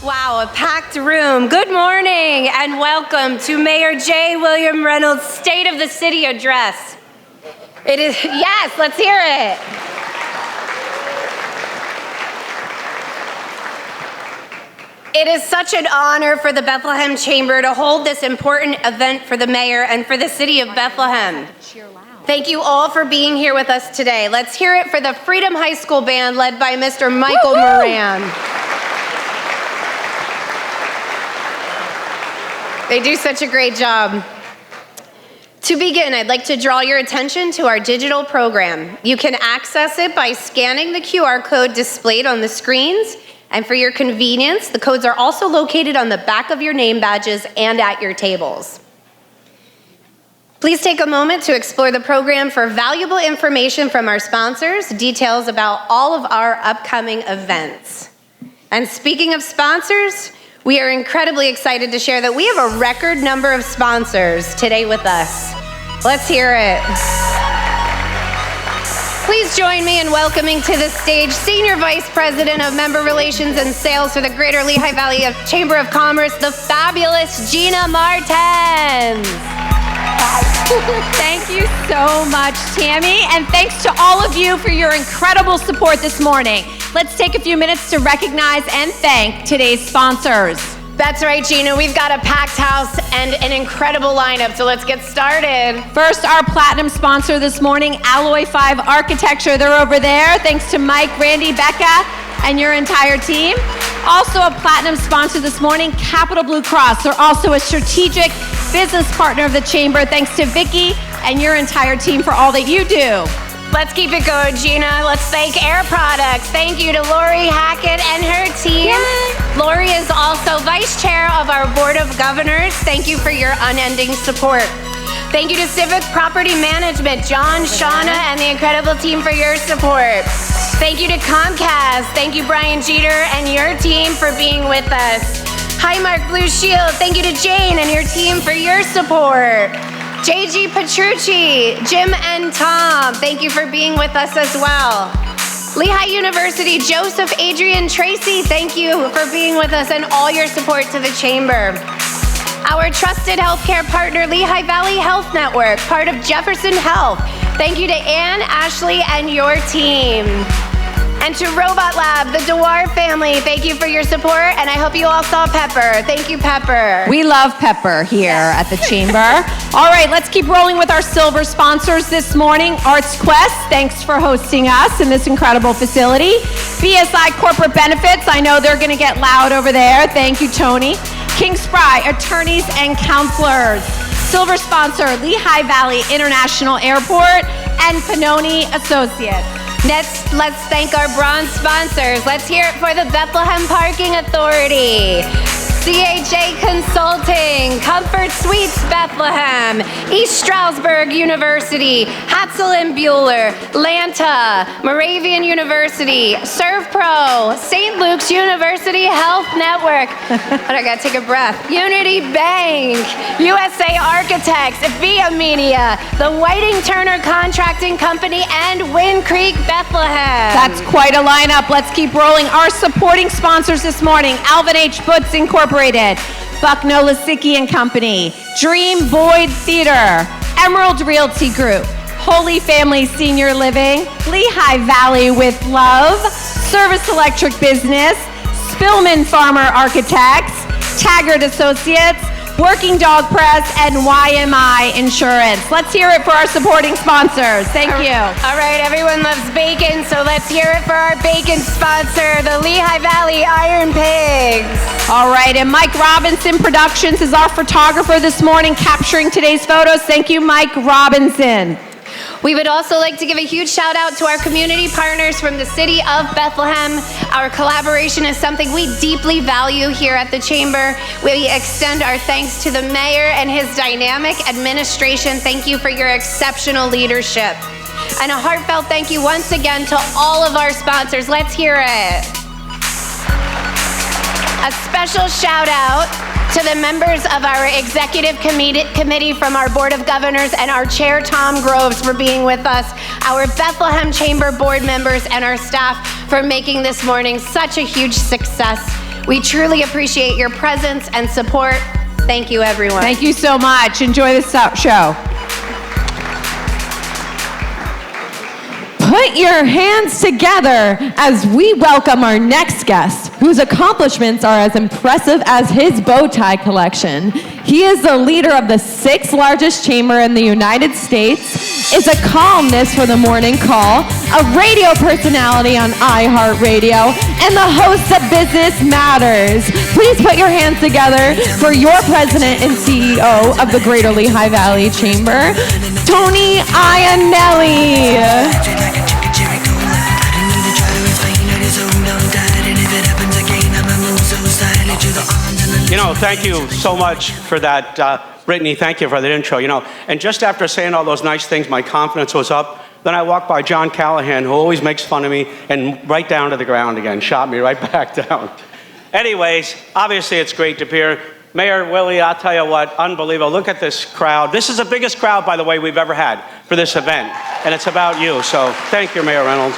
Wow, a packed room. Good morning and welcome to Mayor J. William Reynolds' State of the City Address. It is, yes, let's hear it. It is such an honor for the Bethlehem Chamber to hold this important event for the mayor and for the city of Bethlehem. Thank you all for being here with us today. Let's hear it for the Freedom High School Band led by Mr. Michael Moran. They do such a great job. To begin, I'd like to draw your attention to our digital program. You can access it by scanning the QR code displayed on the screens, and for your convenience, the codes are also located on the back of your name badges and at your tables. Please take a moment to explore the program for valuable information from our sponsors, details about all of our upcoming events. And speaking of sponsors, we are incredibly excited to share that we have a record number of sponsors today with us. Let's hear it. Please join me in welcoming to the stage Senior Vice President of Member Relations and Sales for the Greater Lehigh Valley Chamber of Commerce, the fabulous Gina Martens. Thank you so much, Tammy, and thanks to all of you for your incredible support this morning. Let's take a few minutes to recognize and thank today's sponsors. That's right, Gina. We've got a packed house and an incredible lineup, so let's get started. First, our platinum sponsor this morning, Alloy 5 Architecture. They're over there. Thanks to Mike, Randy, Becca, and your entire team. Also a platinum sponsor this morning, Capital Blue Cross. They're also a strategic business partner of the Chamber. Thanks to Vicki and your entire team for all that you do. Let's keep it going, Gina. Let's thank Air Products. Thank you to Lori Hackett and her team. Yay. Lori is also Vice Chair of our Board of Governors. Thank you for your unending support. Thank you to Civic Property Management, John, Shauna, and the incredible team for your support. Thank you to Comcast. Thank you, Brian Jeter and your team for being with us. Highmark Blue Shield. Thank you to Jane and your team for your support. JG Petrucci, Jim and Tom, thank you for being with us as well. Lehigh University, Joseph, Adrian, Tracy, thank you for being with us and all your support to the Chamber. Our trusted healthcare partner, Lehigh Valley Health Network, part of Jefferson Health. Thank you to Ann, Ashley, and your team. And to Robot Lab, the Dewar family, thank you for your support, and I hope you all saw Pepper. Thank you, Pepper. We love Pepper here at the Chamber. All right, let's keep rolling with our silver sponsors this morning. Arts Quest, thanks for hosting us in this incredible facility. BSI Corporate Benefits, I know they're gonna get loud over there. Thank you, Tony. King Spry, attorneys and counselors. Silver sponsor, Lehigh Valley International Airport and Pannoni Associates. Next, let's thank our bronze sponsors. Let's hear it for the Bethlehem Parking Authority, CHA Consulting, Comfort Suites Bethlehem, East Stroudsburg University, Hatzel and Bueller, Lanta, Moravian University, ServPro, St. Luke's University Health Network, I gotta take a breath, Unity Bank, USA Architects, Via Media, the Whiting Turner Contracting Company, and Wind Creek Bethlehem. That's quite a lineup. Let's keep rolling. Our supporting sponsors this morning, Alvin H. Butts Incorporated, Buck Nolasicki and Company, Dream Boyd Theater, Emerald Realty Group, Holy Family Senior Living, Lehigh Valley with Love, Service Electric Business, Spillman Farmer Architects, Taggart Associates, Working Dog Press, and YMI Insurance. Let's hear it for our supporting sponsors. Thank you. All right, everyone loves bacon, so let's hear it for our bacon sponsor, the Lehigh Valley Iron Pigs. All right, and Mike Robinson Productions is our photographer this morning, capturing today's photos. Thank you, Mike Robinson. We would also like to give a huge shout out to our community partners from the city of Bethlehem. Our collaboration is something we deeply value here at the Chamber. We extend our thanks to the mayor and his dynamic administration. Thank you for your exceptional leadership. And a heartfelt thank you once again to all of our sponsors. Let's hear it. A special shout out to the members of our executive committee from our Board of Governors and our chair, Tom Groves, for being with us, our Bethlehem Chamber board members and our staff for making this morning such a huge success. We truly appreciate your presence and support. Thank you, everyone. Thank you so much. Enjoy this show. Put your hands together as we welcome our next guest, whose accomplishments are as impressive as his bow tie collection. He is the leader of the 6th largest chamber in the United States, is a columnist for the Morning Call, a radio personality on iHeartRadio, and the host of Business Matters. Please put your hands together for your president and CEO of the Greater Lehigh Valley Chamber, Tony Iannelli. You know, thank you so much for that, Brittany. Thank you for that intro. You know, and just after saying all those nice things, my confidence was up. Then I walked by John Callahan, who always makes fun of me, and right down to the ground again, shot me right back down. Anyways, obviously it's great to be here. Mayor Willie, I'll tell you what, unbelievable. Look at this crowd. This is the biggest crowd, by the way, we've ever had for this event, and it's about you. So thank you, Mayor Reynolds.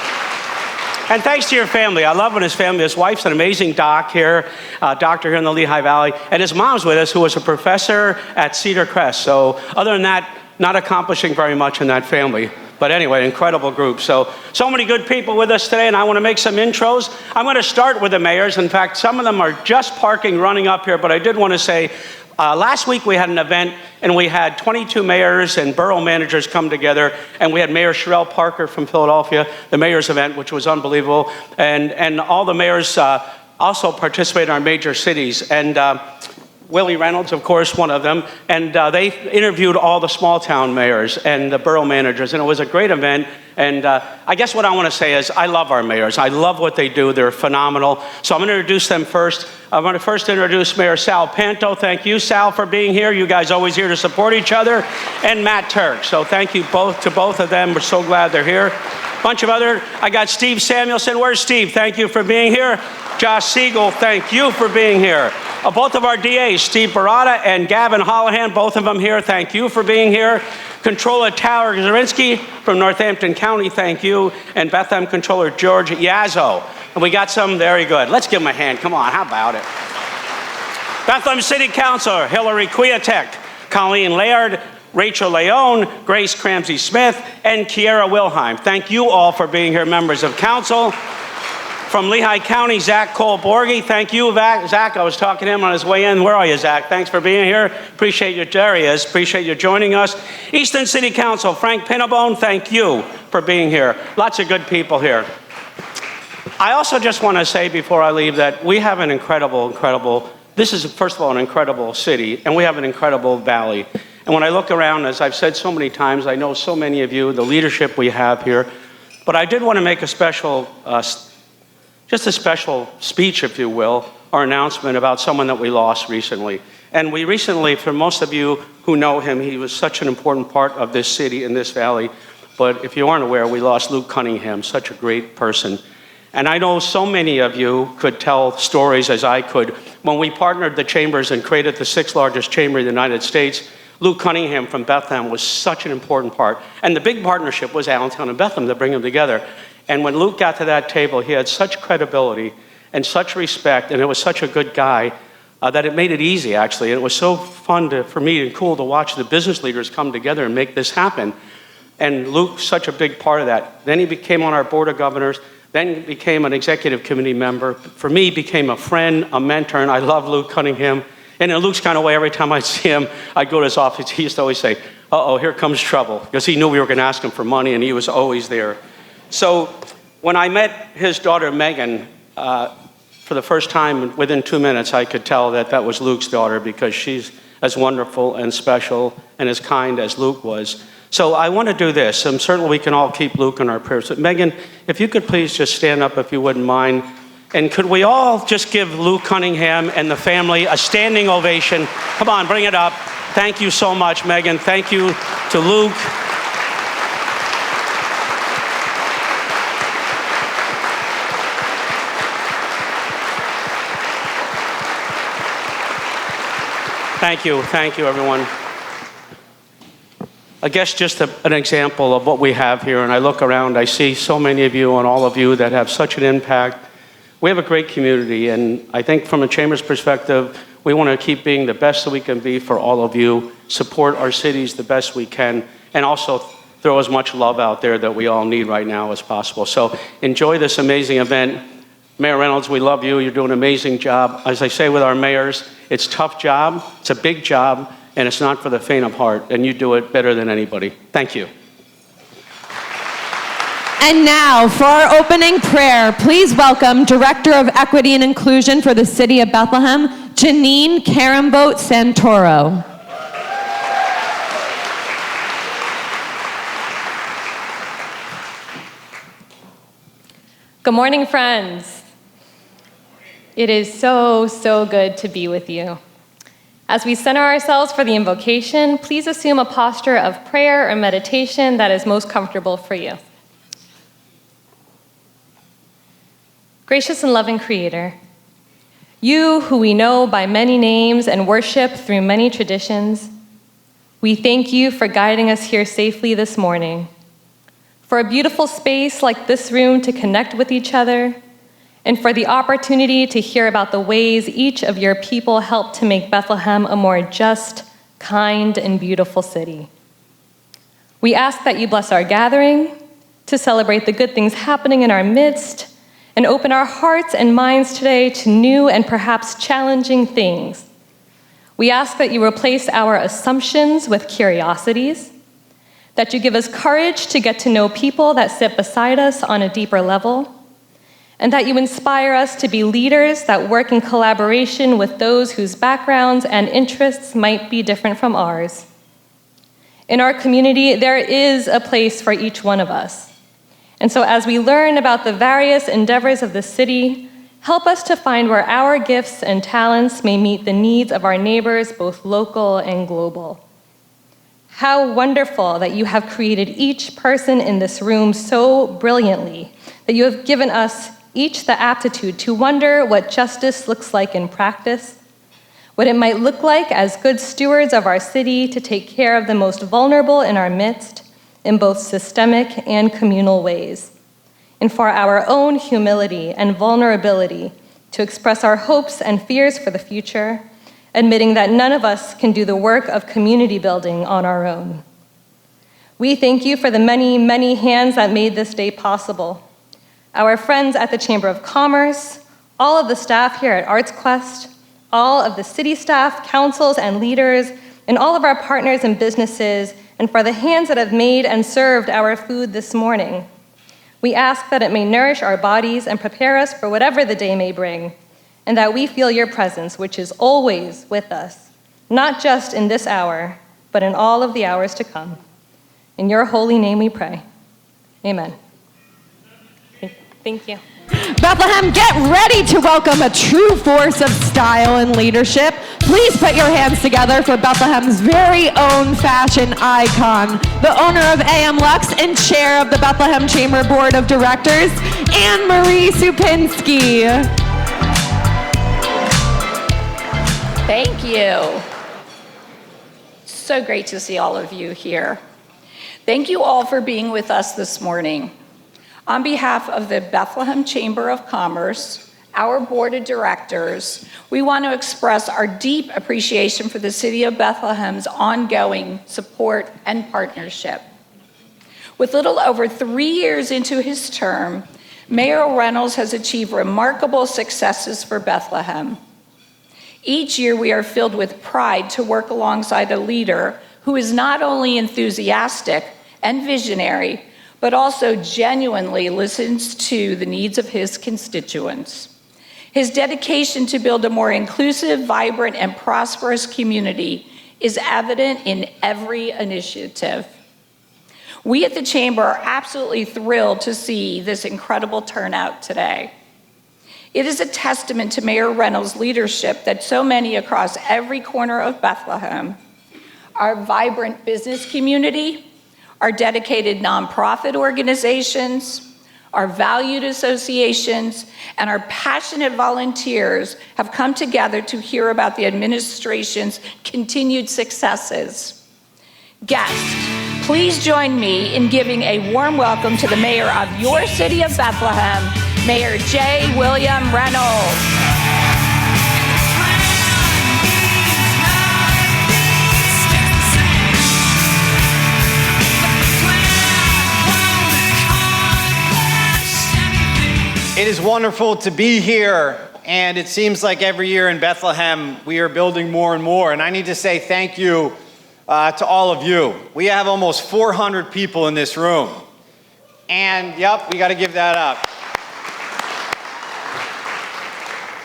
And thanks to your family. I love when his family, his wife's an amazing doctor here in the Lehigh Valley, and his mom's with us, who was a professor at Cedar Crest. So other than that, not accomplishing very much in that family. But anyway, incredible group. So many good people with us today, and I want to make some intros. I'm going to start with the mayors. In fact, some of them are just parking, running up here, but I did want to say, last week we had an event, and we had 22 mayors and borough managers come together, and we had Mayor Sherelle Parker from Philadelphia, the mayor's event, which was unbelievable, and all the mayors also participated in our major cities, and Willie Reynolds, of course, one of them, and they interviewed all the small town mayors and the borough managers, and it was a great event. And I guess what I want to say is I love our mayors. I love what they do. They're phenomenal. So I'm going to introduce them first. I'm going to first introduce Mayor Sal Panto. Thank you, Sal, for being here. You guys always here to support each other. And Matt Turk. So thank you both to both of them. We're so glad they're here. Bunch of other, I got Steve Samuelson. Where's Steve? Thank you for being here. Josh Siegel, thank you for being here. Both of our DAs, Steve Barata and Gavin Holohan, both of them here. Thank you for being here. Controller Tower Zarinsky from Northampton County, thank you. And Bethlehem Controller George Yazzo. And we got some, very good. Let's give them a hand, come on, how about it? Bethlehem City Councilor Hillary Kwiatek, Colleen Laird, Rachel Leone, Grace Cramsey Smith, and Kiera Wilheim. Thank you all for being here, members of council. From Lehigh County, Zach Cole-Borgie. Thank you, Zach. I was talking to him on his way in. Where are you, Zach? Thanks for being here. Appreciate you. There he is. Appreciate you joining us. Easton City Council, Frank Pinnabone, thank you for being here. Lots of good people here. I also just want to say before I leave that we have an incredible, this is, first of all, an incredible city, and we have an incredible valley. And when I look around, as I've said so many times, I know so many of you, the leadership we have here, but I did want to make a special just a special speech, if you will, or announcement about someone that we lost recently. And we recently, for most of you who know him, he was such an important part of this city and this valley. But if you aren't aware, we lost Luke Cunningham, such a great person. And I know so many of you could tell stories as I could. When we partnered the chambers and created the 6th largest chamber in the United States, Luke Cunningham from Bethlehem was such an important part. And the big partnership was Allentown and Bethlehem to bring them together. And when Luke got to that table, he had such credibility and such respect, and it was such a good guy that it made it easy, actually. And it was so fun for me and cool to watch the business leaders come together and make this happen. And Luke's such a big part of that. Then he became on our board of governors, then he became an executive committee member. For me, became a friend, a mentor, and I love Luke Cunningham. And in Luke's kind of way, every time I see him, I'd go to his office, he used to always say, uh-oh, here comes trouble, because he knew we were going to ask him for money, and he was always there. So when I met his daughter, Megan, for the first time, within 2 minutes, I could tell that that was Luke's daughter because she's as wonderful and special and as kind as Luke was. So I want to do this. Certainly we can all keep Luke in our prayers. But Megan, if you could please just stand up if you wouldn't mind. And could we all just give Luke Cunningham and the family a standing ovation? Come on, bring it up. Thank you so much, Megan. Thank you to Luke. Thank you, everyone. I guess just an example of what we have here, and I look around, I see so many of you and all of you that have such an impact We have a great community, and I think from a Chamber's perspective, we want to keep being the best that we can be for all of you, support our cities the best we can, and also throw as much love out there that we all need right now as possible. So enjoy this amazing event. Mayor Reynolds, we love you. You're doing an amazing job. As I say with our mayors, it's a tough job, it's a big job, and it's not for the faint of heart, and you do it better than anybody. Thank you. And now, for our opening prayer, please welcome Director of Equity and Inclusion for the City of Bethlehem, Janine Carambote Santoro. Good morning, friends. It is so good to be with you. As we center ourselves for the invocation, please assume a posture of prayer or meditation that is most comfortable for you. Gracious and loving Creator, you who we know by many names and worship through many traditions, we thank you for guiding us here safely this morning, for a beautiful space like this room to connect with each other, and for the opportunity to hear about the ways each of your people helped to make Bethlehem a more just, kind, and beautiful city. We ask that you bless our gathering to celebrate the good things happening in our midst and open our hearts and minds today to new and perhaps challenging things. We ask that you replace our assumptions with curiosities, that you give us courage to get to know people that sit beside us on a deeper level, and that you inspire us to be leaders that work in collaboration with those whose backgrounds and interests might be different from ours. In our community, there is a place for each one of us. And so as we learn about the various endeavors of the city, help us to find where our gifts and talents may meet the needs of our neighbors, both local and global. How wonderful that you have created each person in this room so brilliantly, that you have given us each the aptitude to wonder what justice looks like in practice, what it might look like as good stewards of our city to take care of the most vulnerable in our midst, in both systemic and communal ways, and for our own humility and vulnerability to express our hopes and fears for the future, admitting that none of us can do the work of community building on our own. We thank you for the many, many hands that made this day possible. Our friends at the Chamber of Commerce, all of the staff here at ArtsQuest, all of the city staff, councils, and leaders, and all of our partners and businesses, and for the hands that have made and served our food this morning. We ask that it may nourish our bodies and prepare us for whatever the day may bring, and that we feel your presence, which is always with us, not just in this hour, but in all of the hours to come. In your holy name we pray. Amen. Thank you. Bethlehem, get ready to welcome a true force of style and leadership. Please put your hands together for Bethlehem's very own fashion icon, the owner of AM Lux and chair of the Bethlehem Chamber Board of Directors, Anne-Marie Supinski. Thank you. So great to see all of you here. Thank you all for being with us this morning. On behalf of the Bethlehem Chamber of Commerce, our board of directors, we want to express our deep appreciation for the City of Bethlehem's ongoing support and partnership. With little over 3 years into his term, Mayor Reynolds has achieved remarkable successes for Bethlehem. Each year, we are filled with pride to work alongside a leader who is not only enthusiastic and visionary, but also genuinely listens to the needs of his constituents. His dedication to build a more inclusive, vibrant, and prosperous community is evident in every initiative. We at the Chamber are absolutely thrilled to see this incredible turnout today. It is a testament to Mayor Reynolds' leadership that so many across every corner of Bethlehem, our vibrant business community, our dedicated nonprofit organizations, our valued associations, and our passionate volunteers have come together to hear about the administration's continued successes. Guests, please join me in giving a warm welcome to the mayor of your city of Bethlehem, Mayor J. William Reynolds. It is wonderful to be here, and it seems like every year in Bethlehem we are building more and more, and I need to say thank you to all of you. We have almost 400 people in this room, and yep, we got to give that up.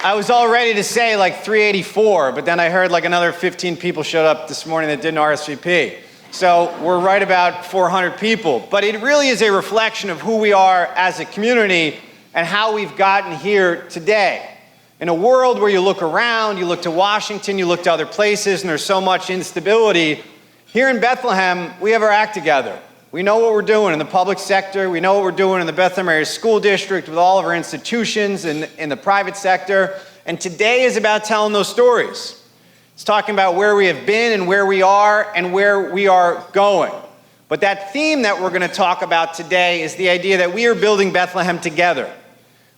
I was all ready to say like 384, but then I heard like another 15 people showed up this morning that didn't RSVP. So we're right about 400 people, but it really is a reflection of who we are as a community and how we've gotten here today. In a world where you look around, you look to Washington, you look to other places, and there's so much instability, here in Bethlehem, we have our act together. We know what we're doing in the public sector. We know what we're doing in the Bethlehem Area School District with all of our institutions and in the private sector. And today is about telling those stories. It's talking about where we have been and where we are going. But that theme that we're going to talk about today is the idea that we are building Bethlehem together.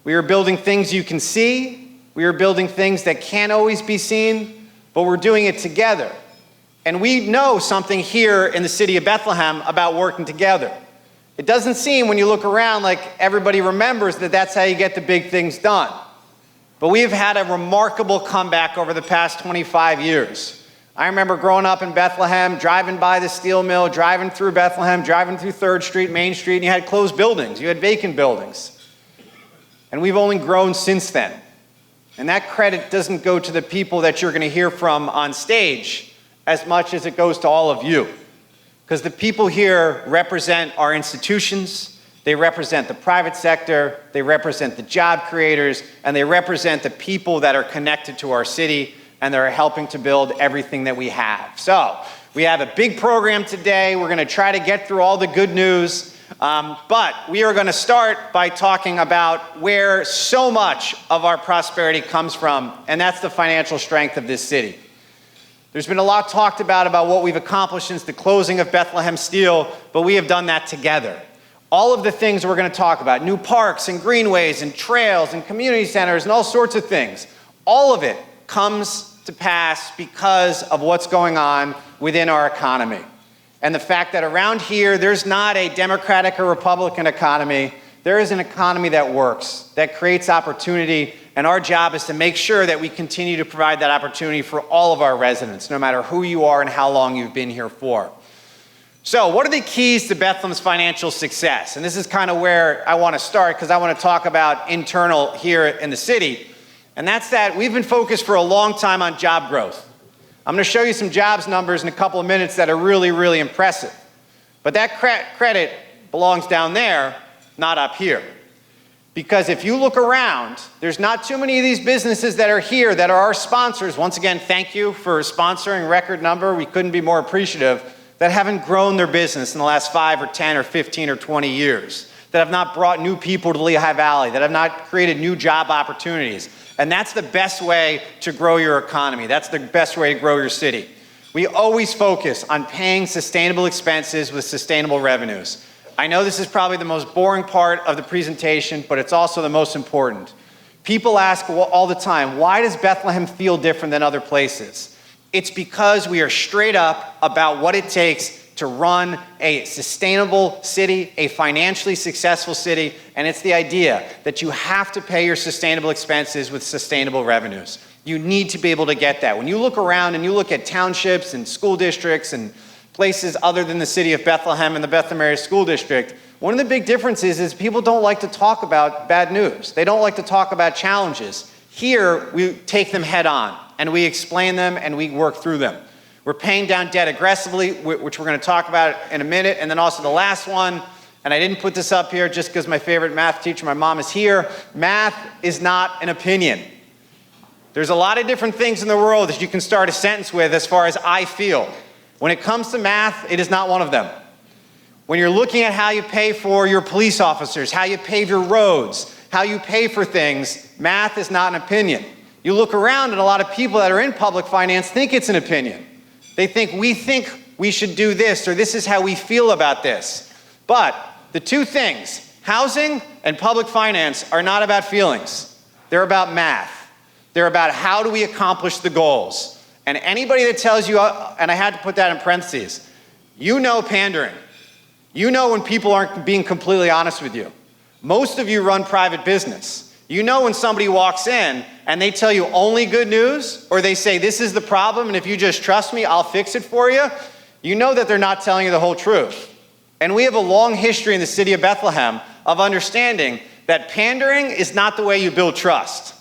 We are building things you can see. We are building things that can't always be seen, but we're doing it together. And we know something here in the city of Bethlehem about working together. It doesn't seem, when you look around, like everybody remembers that that's how you get the big things done. But we've had a remarkable comeback over the past 25 years. I remember growing up in Bethlehem, driving by the steel mill, driving through Bethlehem, driving through 3rd Street, Main Street, and you had closed buildings. You had vacant buildings. And we've only grown since then. And that credit doesn't go to the people that you're going to hear from on stage as much as it goes to all of you. Because the people here represent our institutions, they represent the private sector, they represent the job creators, and they represent the people that are connected to our city and that are helping to build everything that we have. So, we have a big program today. We're going to try to get through all the good news. But we are going to start by talking about where so much of our prosperity comes from, and that's the financial strength of this city. There's been a lot talked about what we've accomplished since the closing of Bethlehem Steel, but we have done that together. All of the things we're going to talk about, new parks and greenways and trails and community centers and all sorts of things, all of it comes to pass because of what's going on within our economy. And the fact that around here, there's not a Democratic or Republican economy. There is an economy that works, that creates opportunity, and our job is to make sure that we continue to provide that opportunity for all of our residents, no matter who you are and how long you've been here for. So, what are the keys to Bethlehem's financial success? And this is kind of where I want to start, because I want to talk about internal here in the city. And that's that we've been focused for a long time on job growth. I'm going to show you some jobs numbers in a couple of minutes that are really, really impressive. But that credit belongs down there, not up here. Because if you look around, there's not too many of these businesses that are here that are our sponsors. Once again, thank you for sponsoring record number. We couldn't be more appreciative. That haven't grown their business in the last 5 or 10 or 15 or 20 years. That have not brought new people to Lehigh Valley. That have not created new job opportunities. And that's the best way to grow your economy. That's the best way to grow your city. We always focus on paying sustainable expenses with sustainable revenues. I know this is probably the most boring part of the presentation, but it's also the most important. People ask all the time, why does Bethlehem feel different than other places? It's because we are straight up about what it takes to run a sustainable city, a financially successful city, and it's the idea that you have to pay your sustainable expenses with sustainable revenues. You need to be able to get that. When you look around and you look at townships and school districts and places other than the city of Bethlehem and the Bethlehem Area School District, one of the big differences is people don't like to talk about bad news. They don't like to talk about challenges. Here, we take them head on, and we explain them, and we work through them. We're paying down debt aggressively, which we're going to talk about in a minute. And then also the last one, and I didn't put this up here just because my favorite math teacher, my mom, is here. Math is not an opinion. There's a lot of different things in the world that you can start a sentence with as far as I feel. When it comes to math, it is not one of them. When you're looking at how you pay for your police officers, how you pave your roads, how you pay for things, math is not an opinion. You look around and a lot of people that are in public finance think it's an opinion. They think we should do this, or this is how we feel about this. But the two things, housing and public finance are not about feelings. They're about math. They're about how do we accomplish the goals. And anybody that tells you, and I had to put that in parentheses, you know pandering. You know when people aren't being completely honest with you. Most of you run private business. You know when somebody walks in and they tell you only good news, or they say this is the problem and if you just trust me, I'll fix it for you. You know that they're not telling you the whole truth. And we have a long history in the city of Bethlehem of understanding that pandering is not the way you build trust.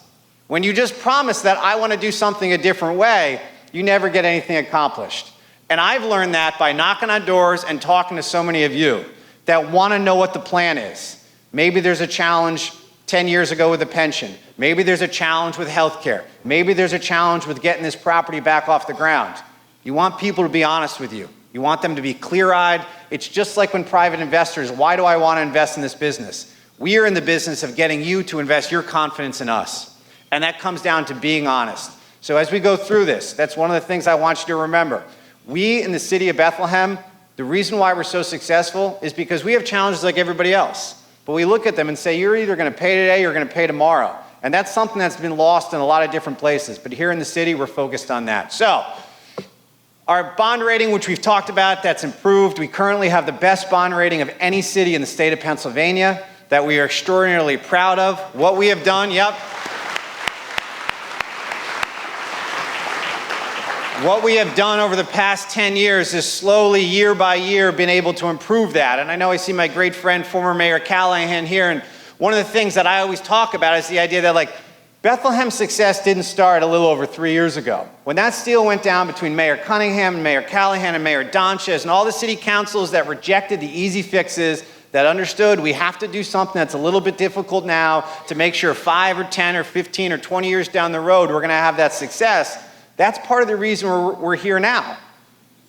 When you just promise that I want to do something a different way, you never get anything accomplished. And I've learned that by knocking on doors and talking to so many of you that want to know what the plan is. Maybe there's a challenge 10 years ago with a pension. Maybe there's a challenge with healthcare. Maybe there's a challenge with getting this property back off the ground. You want people to be honest with you. You want them to be clear-eyed. It's just like when private investors, why do I want to invest in this business? We are in the business of getting you to invest your confidence in us. And that comes down to being honest. So as we go through this, that's one of the things I want you to remember. We in the city of Bethlehem, the reason why we're so successful is because we have challenges like everybody else. But we look at them and say, you're either going to pay today or you're going to pay tomorrow. And that's something that's been lost in a lot of different places. But here in the city, we're focused on that. So our bond rating, which we've talked about, that's improved. We currently have the best bond rating of any city in the state of Pennsylvania that we are extraordinarily proud of. What we have done, what we have done over the past 10 years is slowly, year by year, been able to improve that. And I know I see my great friend, former Mayor Callahan here, and one of the things that I always talk about is the idea that Bethlehem's success didn't start a little over 3 years ago. When that deal went down between Mayor Cunningham and Mayor Callahan and Mayor Doncic and all the city councils that rejected the easy fixes, that understood we have to do something that's a little bit difficult now to make sure 5 or 10 or 15 or 20 years down the road we're going to have that success, that's part of the reason we're here now.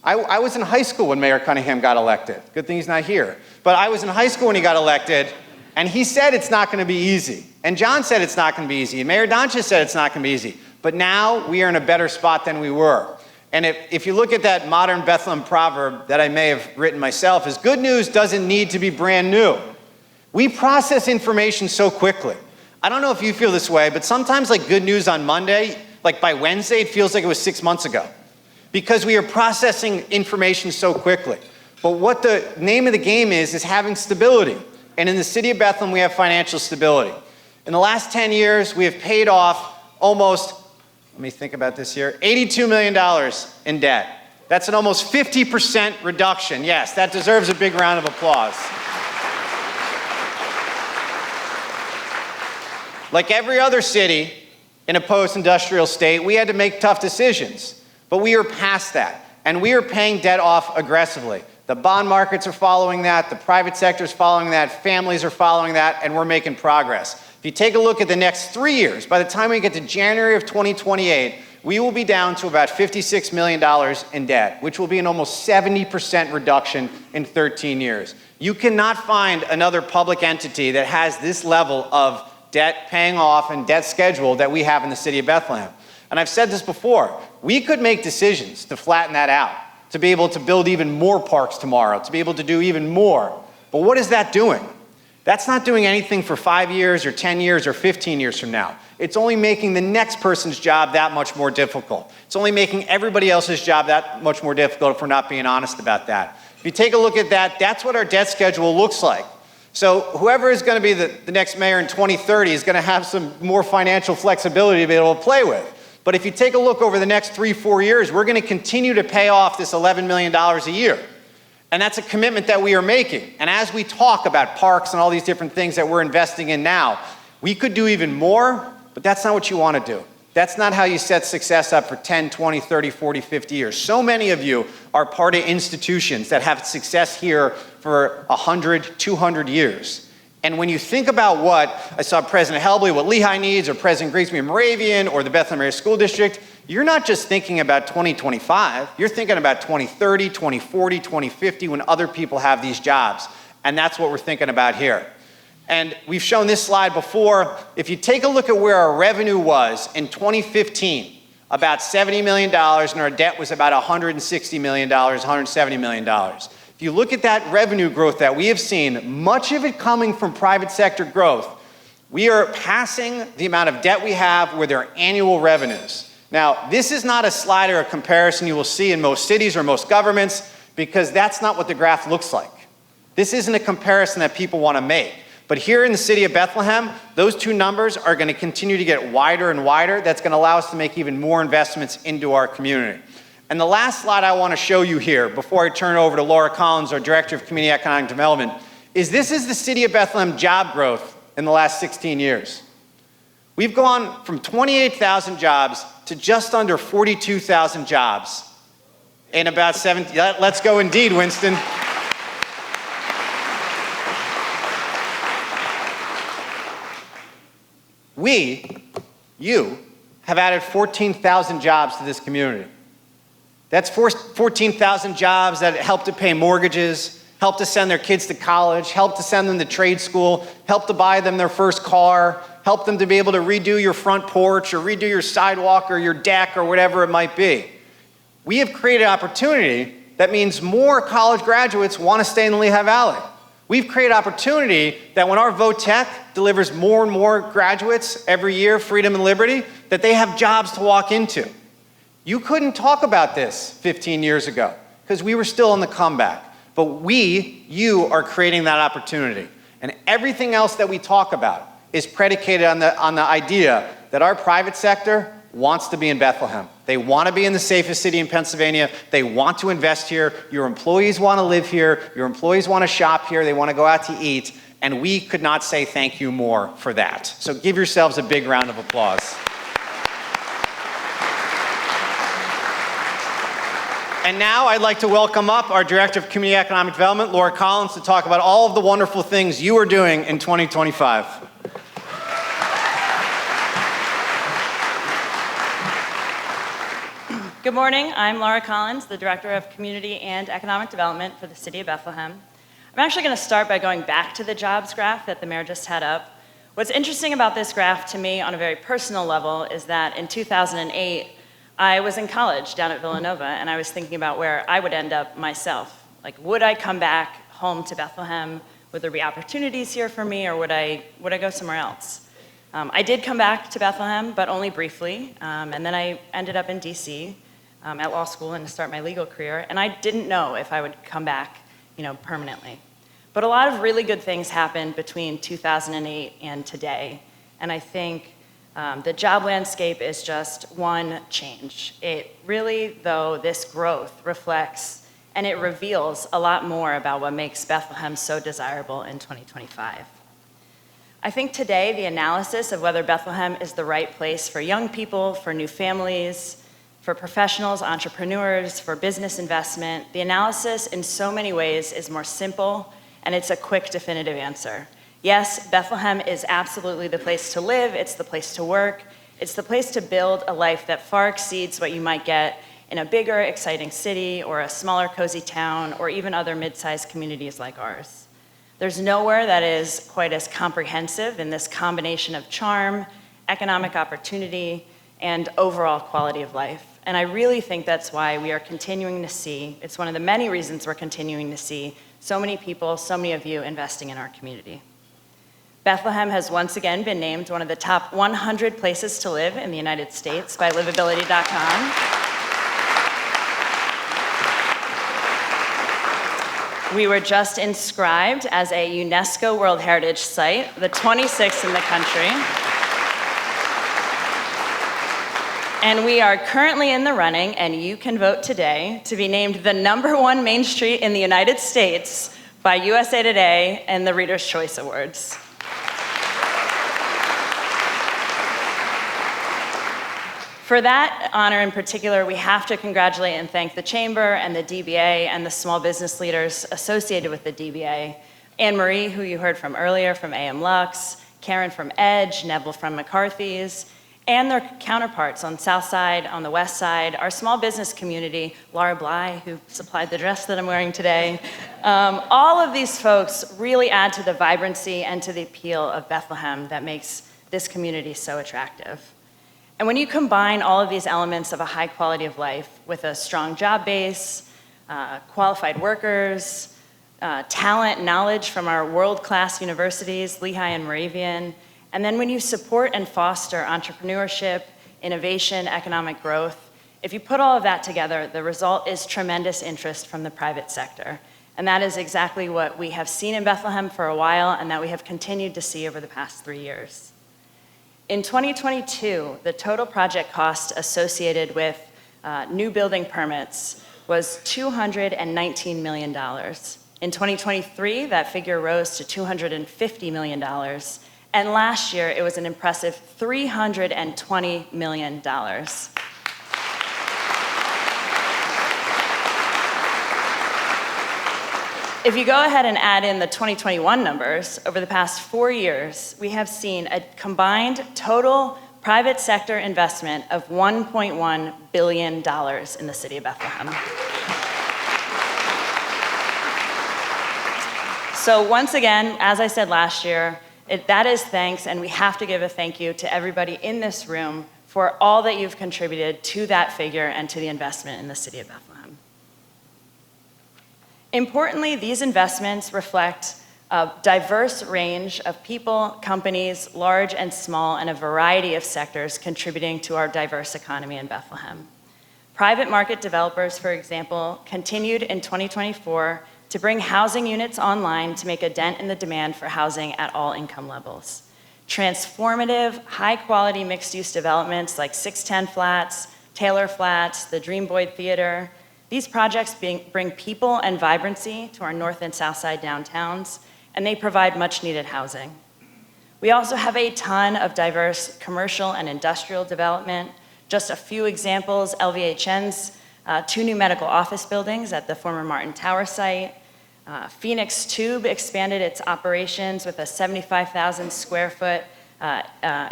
I was in high school when Mayor Cunningham got elected. Good thing he's not here. But I was in high school when he got elected, and he said it's not going to be easy. And John said it's not going to be easy. And Mayor Doncic said it's not going to be easy. But now we are in a better spot than we were. And if you look at that modern Bethlehem proverb that I may have written myself, is good news doesn't need to be brand new. We process information so quickly. I don't know if you feel this way, but sometimes good news on Monday, by Wednesday, it feels like it was 6 months ago. Because we are processing information so quickly. But what the name of the game is having stability. And in the city of Bethlehem, we have financial stability. In the last 10 years, we have paid off almost, let me think about this here, $82 million in debt. That's an almost 50% reduction. Yes, that deserves a big round of applause. Like every other city in a post-industrial state, we had to make tough decisions. But we are past that, and we are paying debt off aggressively. The bond markets are following that, the private sector is following that, families are following that, and we're making progress. If you take a look at the next 3 years, by the time we get to January of 2028, we will be down to about $56 million in debt, which will be an almost 70% reduction in 13 years. You cannot find another public entity that has this level of debt paying off and debt schedule that we have in the city of Bethlehem. And I've said this before, we could make decisions to flatten that out, to be able to build even more parks tomorrow, to be able to do even more. But what is that doing? That's not doing anything for 5 years or 10 years or 15 years from now. It's only making the next person's job that much more difficult. It's only making everybody else's job that much more difficult if we're not being honest about that. If you take a look at that, that's what our debt schedule looks like. So whoever is going to be the next mayor in 2030 is going to have some more financial flexibility to be able to play with. But if you take a look over the next 3-4 years, we're going to continue to pay off this $11 million a year. And that's a commitment that we are making. And as we talk about parks and all these different things that we're investing in now, we could do even more, but that's not what you want to do. That's not how you set success up for 10, 20, 30, 40, 50 years. So many of you are part of institutions that have success here for 100, 200 years. And when you think about what I saw President Helbley, what Lehigh needs, or President Grigsby Moravian, or the Bethlehem Area School District, you're not just thinking about 2025, you're thinking about 2030, 2040, 2050, when other people have these jobs. And that's what we're thinking about here. And we've shown this slide before. If you take a look at where our revenue was in 2015, about $70 million, and our debt was about $160 million, $170 million. If you look at that revenue growth that we have seen, much of it coming from private sector growth, we are passing the amount of debt we have with our annual revenues. Now, this is not a slide or a comparison you will see in most cities or most governments, because that's not what the graph looks like. This isn't a comparison that people want to make. But here in the city of Bethlehem, those two numbers are going to continue to get wider and wider. That's going to allow us to make even more investments into our community. And the last slide I want to show you here, before I turn it over to Laura Collins, our Director of Community Economic Development, is this is the city of Bethlehem job growth in the last 16 years. We've gone from 28,000 jobs to just under 42,000 jobs in about 7, let's go indeed, Winston. You, have added 14,000 jobs to this community. That's 14,000 jobs that help to pay mortgages, help to send their kids to college, help to send them to trade school, help to buy them their first car, help them to be able to redo your front porch or redo your sidewalk or your deck or whatever it might be. We have created opportunity that means more college graduates want to stay in the Lehigh Valley. We've created opportunity that when our Vote Tech delivers more and more graduates every year, freedom and liberty, that they have jobs to walk into. You couldn't talk about this 15 years ago because we were still on the comeback. But you are creating that opportunity. And everything else that we talk about is predicated on the idea that our private sector wants to be in Bethlehem. They want to be in the safest city in Pennsylvania. They want to invest here. Your employees want to live here. Your employees want to shop here. They want to go out to eat. And we could not say thank you more for that. So give yourselves a big round of applause. And now I'd like to welcome up our Director of Community Economic Development, Laura Collins, to talk about all of the wonderful things you are doing in 2025. Good morning. I'm Laura Collins, the Director of Community and Economic Development for the City of Bethlehem. I'm actually going to start by going back to the jobs graph that the mayor just had up. What's interesting about this graph to me on a very personal level is that in 2008, I was in college down at Villanova, and I was thinking about where I would end up myself. Like, would I come back home to Bethlehem? Would there be opportunities here for me, or would I go somewhere else? I did come back to Bethlehem, but only briefly, and then I ended up in DC at law school and to start my legal career, and I didn't know if I would come back, permanently. But a lot of really good things happened between 2008 and today, and I think the job landscape is just one change. It really, though, this growth reflects and it reveals a lot more about what makes Bethlehem so desirable in 2025. I think today the analysis of whether Bethlehem is the right place for young people, for new families, for professionals, entrepreneurs, for business investment, the analysis in so many ways is more simple, and it's a quick, definitive answer. Yes, Bethlehem is absolutely the place to live, it's the place to work, it's the place to build a life that far exceeds what you might get in a bigger, exciting city, or a smaller, cozy town, or even other mid-sized communities like ours. There's nowhere that is quite as comprehensive in this combination of charm, economic opportunity, and overall quality of life. And I really think that's why we are continuing to see, it's one of the many reasons we're continuing to see so many people, so many of you investing in our community. Bethlehem has once again been named one of the top 100 places to live in the United States by livability.com. We were just inscribed as a UNESCO World Heritage Site, the 26th in the country. And we are currently in the running, and you can vote today, to be named the #1 main street in the United States by USA Today and the Reader's Choice Awards. For that honor in particular, we have to congratulate and thank the Chamber and the DBA and the small business leaders associated with the DBA. Anne Marie, who you heard from earlier from AM Lux, Karen from Edge, Neville from McCarthy's, and their counterparts on South Side, on the West Side, our small business community, Laura Bly, who supplied the dress that I'm wearing today. All of these folks really add to the vibrancy and to the appeal of Bethlehem that makes this community so attractive. And when you combine all of these elements of a high quality of life with a strong job base, qualified workers, talent, knowledge from our world-class universities, Lehigh and Moravian. And then when you support and foster entrepreneurship, innovation, economic growth, if you put all of that together, the result is tremendous interest from the private sector. And that is exactly what we have seen in Bethlehem for a while and that we have continued to see over the past 3 years. In 2022, the total project cost associated with new building permits was $219 million. In 2023, that figure rose to $250 million. And last year, it was an impressive $320 million. If you go ahead and add in the 2021 numbers, over the past 4 years, we have seen a combined total private sector investment of $1.1 billion in the city of Bethlehem. So once again, as I said last year, that is thanks, and we have to give a thank you to everybody in this room for all that you've contributed to that figure and to the investment in the city of Bethlehem. Importantly, these investments reflect a diverse range of people, companies, large and small, and a variety of sectors contributing to our diverse economy in Bethlehem. Private market developers, for example, continued in 2024 to bring housing units online to make a dent in the demand for housing at all income levels. Transformative, high-quality mixed-use developments like 610 Flats, Taylor Flats, the Dream Boyd Theater. These projects bring people and vibrancy to our north and south side downtowns, and they provide much-needed housing. We also have a ton of diverse commercial and industrial development. Just a few examples, LVHN's 2 new medical office buildings at the former Martin Tower site. Phoenix Tube expanded its operations with a 75,000 square foot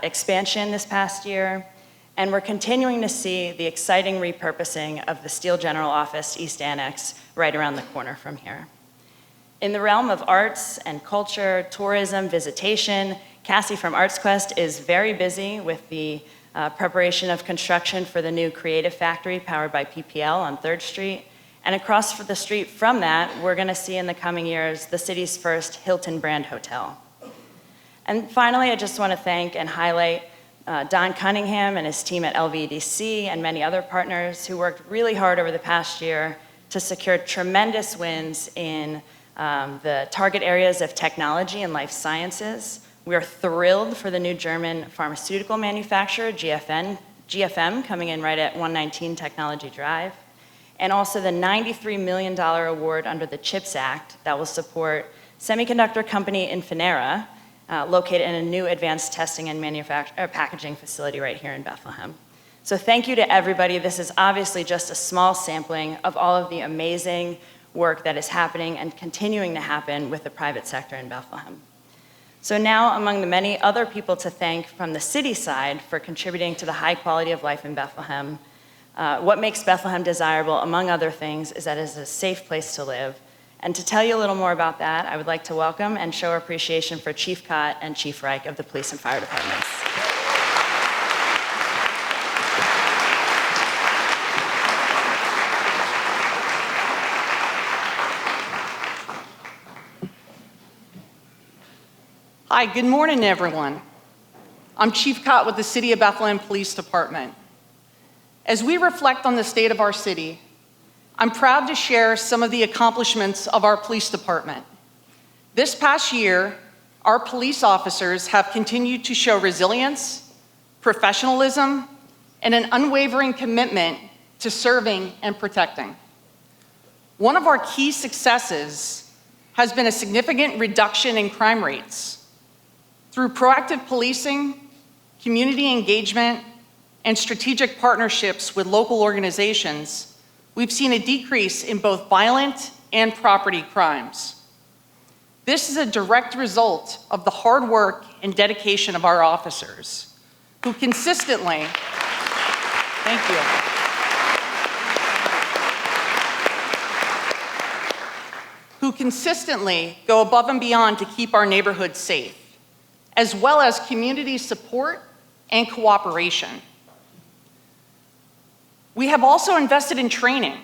expansion this past year. And we're continuing to see the exciting repurposing of the Steel General Office East Annex right around the corner from here. In the realm of arts and culture, tourism, visitation, Cassie from Arts Quest is very busy with the preparation of construction for the new Creative Factory powered by PPL on 3rd Street. And across the street from that, we're gonna see in the coming years the city's first Hilton brand hotel. And finally, I just wanna thank and highlight Don Cunningham and his team at LVDC and many other partners who worked really hard over the past year to secure tremendous wins in the target areas of technology and life sciences. We are thrilled for the new German pharmaceutical manufacturer, GFM, coming in right at 119 Technology Drive, and also the $93 million award under the CHIPS Act that will support semiconductor company Infinera, located in a new advanced testing and packaging facility right here in Bethlehem. So thank you to everybody. This is obviously just a small sampling of all of the amazing work that is happening and continuing to happen with the private sector in Bethlehem. So now, among the many other people to thank from the city side for contributing to the high quality of life in Bethlehem, what makes Bethlehem desirable, among other things, is that it is a safe place to live. And to tell you a little more about that, I would like to welcome and show our appreciation for Chief Cott and Chief Reich of the police and fire departments. Hi, good morning, everyone. I'm Chief Cott with the City of Bethlehem Police Department. As we reflect on the state of our city, I'm proud to share some of the accomplishments of our police department. This past year, our police officers have continued to show resilience, professionalism, and an unwavering commitment to serving and protecting. One of our key successes has been a significant reduction in crime rates. Through proactive policing, community engagement, and strategic partnerships with local organizations, we've seen a decrease in both violent and property crimes. This is a direct result of the hard work and dedication of our officers, who consistently, thank you, who consistently go above and beyond to keep our neighborhoods safe, as well as community support and cooperation. We have also invested in training.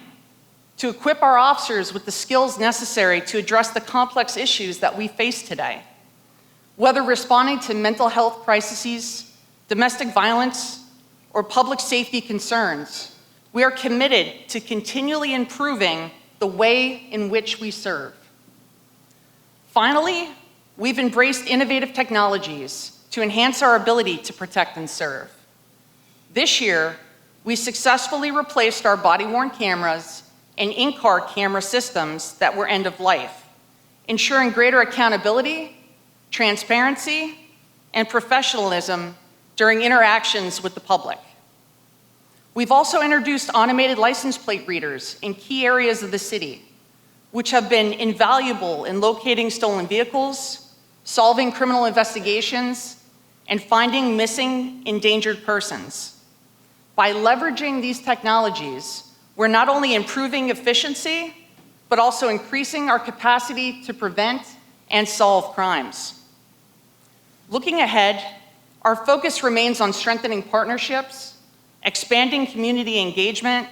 to equip our officers with the skills necessary to address the complex issues that we face today. Whether responding to mental health crises, domestic violence, or public safety concerns, we are committed to continually improving the way in which we serve. Finally, we've embraced innovative technologies to enhance our ability to protect and serve. This year, we successfully replaced our body-worn cameras and in-car camera systems that were end of life, ensuring greater accountability, transparency, and professionalism during interactions with the public. We've also introduced automated license plate readers in key areas of the city, which have been invaluable in locating stolen vehicles, solving criminal investigations, and finding missing, endangered persons. By leveraging these technologies, we're not only improving efficiency, but also increasing our capacity to prevent and solve crimes. Looking ahead, our focus remains on strengthening partnerships, expanding community engagement,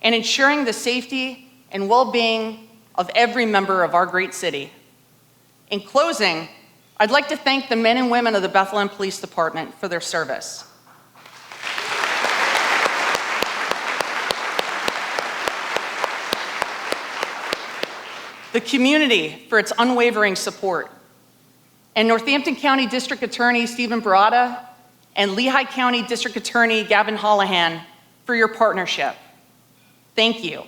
and ensuring the safety and well-being of every member of our great city. In closing, I'd like to thank the men and women of the Bethlehem Police Department for their service. The community for its unwavering support, and Northampton County District Attorney Stephen Barada and Lehigh County District Attorney Gavin Holohan for your partnership. Thank you.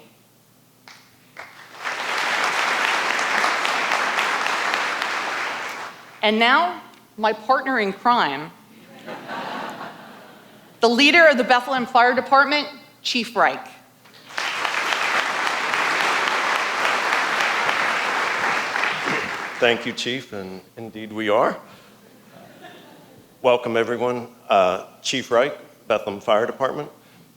And now, my partner in crime, the leader of the Bethlehem Fire Department, Chief Reich. Thank you, Chief, and indeed we are. Welcome, everyone. Chief Reich, Bethlehem Fire Department.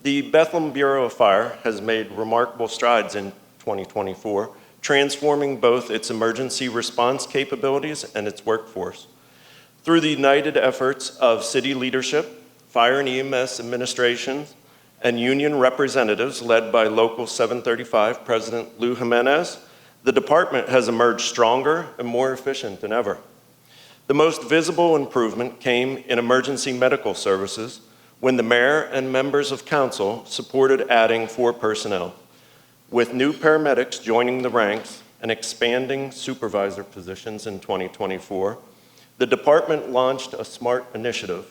The Bethlehem Bureau of Fire has made remarkable strides in 2024, transforming both its emergency response capabilities and its workforce. Through the united efforts of city leadership, fire and EMS administrations, and union representatives led by Local 735 President Lou Jimenez, the department has emerged stronger and more efficient than ever. The most visible improvement came in emergency medical services when the mayor and members of council supported adding 4 personnel, with new paramedics joining the ranks and expanding supervisor positions in 2024. The department launched a SMART initiative,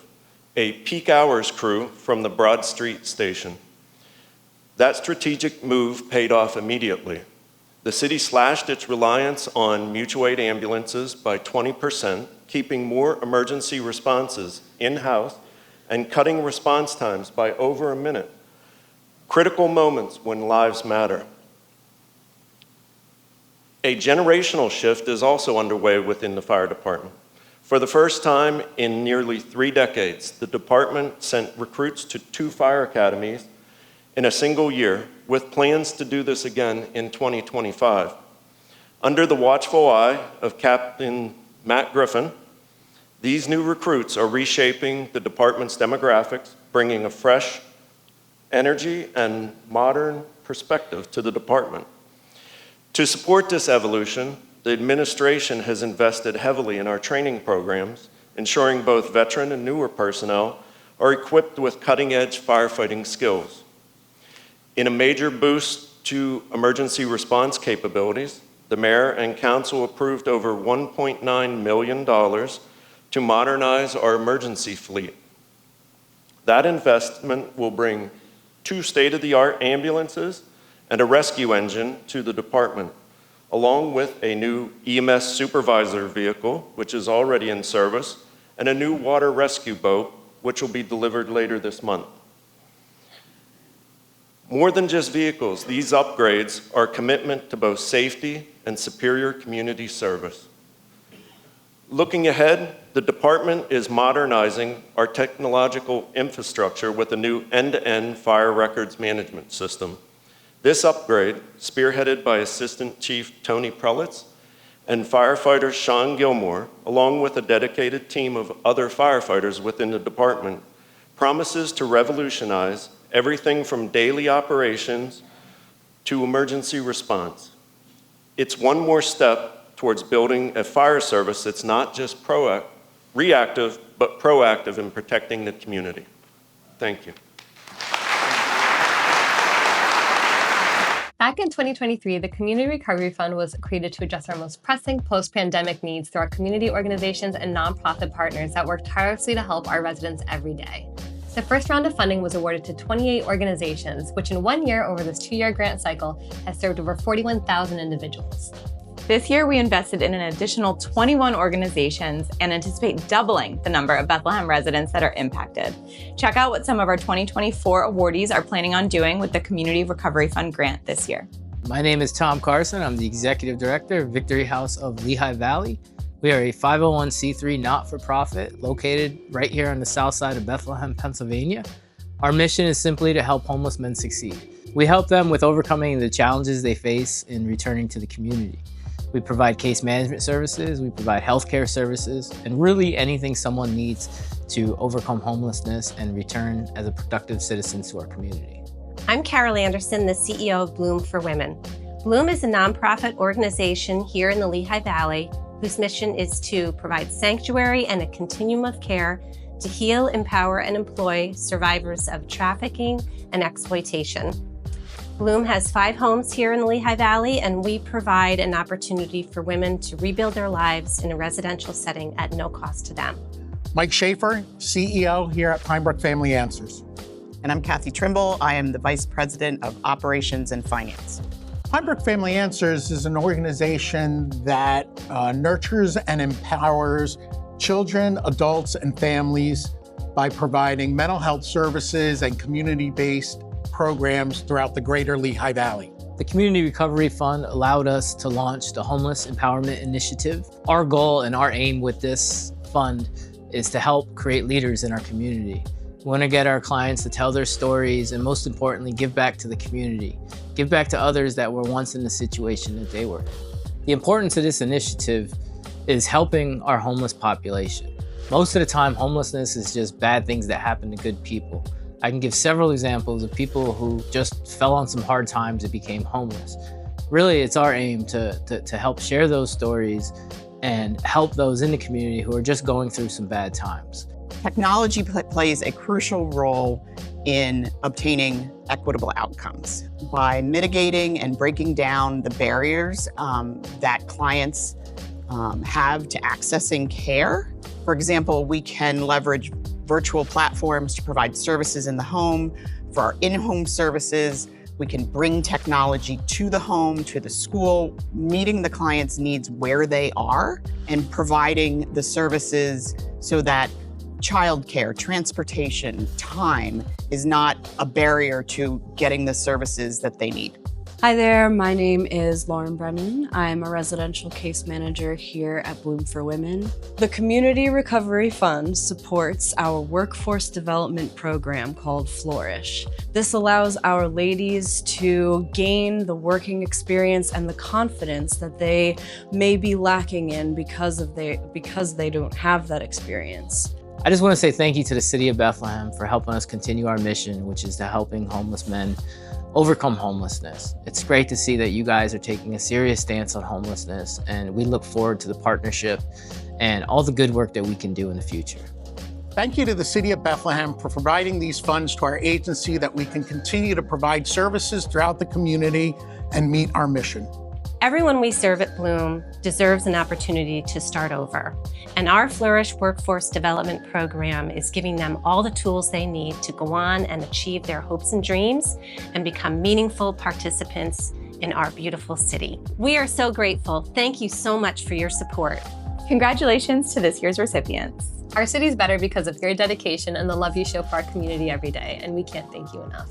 a peak hours crew from the Broad Street station. That strategic move paid off immediately. The city slashed its reliance on mutual aid ambulances by 20%, keeping more emergency responses in-house and cutting response times by over a minute. Critical moments when lives matter. A generational shift is also underway within the fire department. For the first time in nearly 3 decades, the department sent recruits to 2 fire academies in a single year, with plans to do this again in 2025. Under the watchful eye of Captain Matt Griffin, these new recruits are reshaping the department's demographics, bringing a fresh energy and modern perspective to the department. To support this evolution, the administration has invested heavily in our training programs, ensuring both veteran and newer personnel are equipped with cutting-edge firefighting skills. In a major boost to emergency response capabilities, the mayor and council approved over $1.9 million to modernize our emergency fleet. That investment will bring 2 state-of-the-art ambulances and a rescue engine to the department, along with a new EMS supervisor vehicle, which is already in service, and a new water rescue boat, which will be delivered later this month. More than just vehicles, these upgrades are a commitment to both safety and superior community service. Looking ahead, the department is modernizing our technological infrastructure with a new end-to-end fire records management system. This upgrade, spearheaded by Assistant Chief Tony Prelitz and firefighter Sean Gilmore, along with a dedicated team of other firefighters within the department, promises to revolutionize everything from daily operations to emergency response. It's one more step towards building a fire service that's not just reactive, but proactive in protecting the community. Thank you. Back in 2023, the Community Recovery Fund was created to address our most pressing post-pandemic needs through our community organizations and nonprofit partners that work tirelessly to help our residents every day. The first round of funding was awarded to 28 organizations, which in 1 year over this 2-year grant cycle has served over 41,000 individuals. This year, we invested in an additional 21 organizations and anticipate doubling the number of Bethlehem residents that are impacted. Check out what some of our 2024 awardees are planning on doing with the Community Recovery Fund grant this year. My name is Tom Carson. I'm the Executive Director of Victory House of Lehigh Valley. We are a 501c3 not-for-profit located right here on the south side of Bethlehem, Pennsylvania. Our mission is simply to help homeless men succeed. We help them with overcoming the challenges they face in returning to the community. We provide case management services, we provide healthcare services, and really anything someone needs to overcome homelessness and return as a productive citizen to our community. I'm Carol Anderson, the CEO of Bloom for Women. Bloom is a nonprofit organization here in the Lehigh Valley whose mission is to provide sanctuary and a continuum of care to heal, empower, and employ survivors of trafficking and exploitation. Bloom has 5 homes here in the Lehigh Valley, and we provide an opportunity for women to rebuild their lives in a residential setting at no cost to them. Mike Schaefer, CEO here at Pinebrook Family Answers. And I'm Kathy Trimble. I am the Vice President of Operations and Finance. Pinebrook Family Answers is an organization that nurtures and empowers children, adults, and families by providing mental health services and community-based programs throughout the greater Lehigh Valley. The Community Recovery Fund allowed us to launch the Homeless Empowerment Initiative. Our goal and our aim with this fund is to help create leaders in our community. We want to get our clients to tell their stories and, most importantly, give back to the community. Give back to others that were once in the situation that they were in. The importance of this initiative is helping our homeless population. Most of the time, homelessness is just bad things that happen to good people. I can give several examples of people who just fell on some hard times and became homeless. Really, it's our aim to help share those stories and help those in the community who are just going through some bad times. Technology plays a crucial role in obtaining equitable outcomes by mitigating and breaking down the barriers that clients have to accessing care. For example, we can leverage virtual platforms to provide services in the home. For our in-home services, we can bring technology to the home, to the school, meeting the client's needs where they are, and providing the services so that childcare, transportation, time is not a barrier to getting the services that they need. Hi there, my name is Lauren Brennan. I'm a residential case manager here at Bloom for Women. The Community Recovery Fund supports our workforce development program called Flourish. This allows our ladies to gain the working experience and the confidence that they may be lacking in because they don't have that experience. I just want to say thank you to the City of Bethlehem for helping us continue our mission, which is to helping homeless men overcome homelessness. It's great to see that you guys are taking a serious stance on homelessness, and we look forward to the partnership and all the good work that we can do in the future. Thank you to the City of Bethlehem for providing these funds to our agency that we can continue to provide services throughout the community and meet our mission. Everyone we serve at Bloom deserves an opportunity to start over. And our Flourish Workforce Development Program is giving them all the tools they need to go on and achieve their hopes and dreams and become meaningful participants in our beautiful city. We are so grateful. Thank you so much for your support. Congratulations to this year's recipients. Our city's better because of your dedication and the love you show for our community every day, and we can't thank you enough.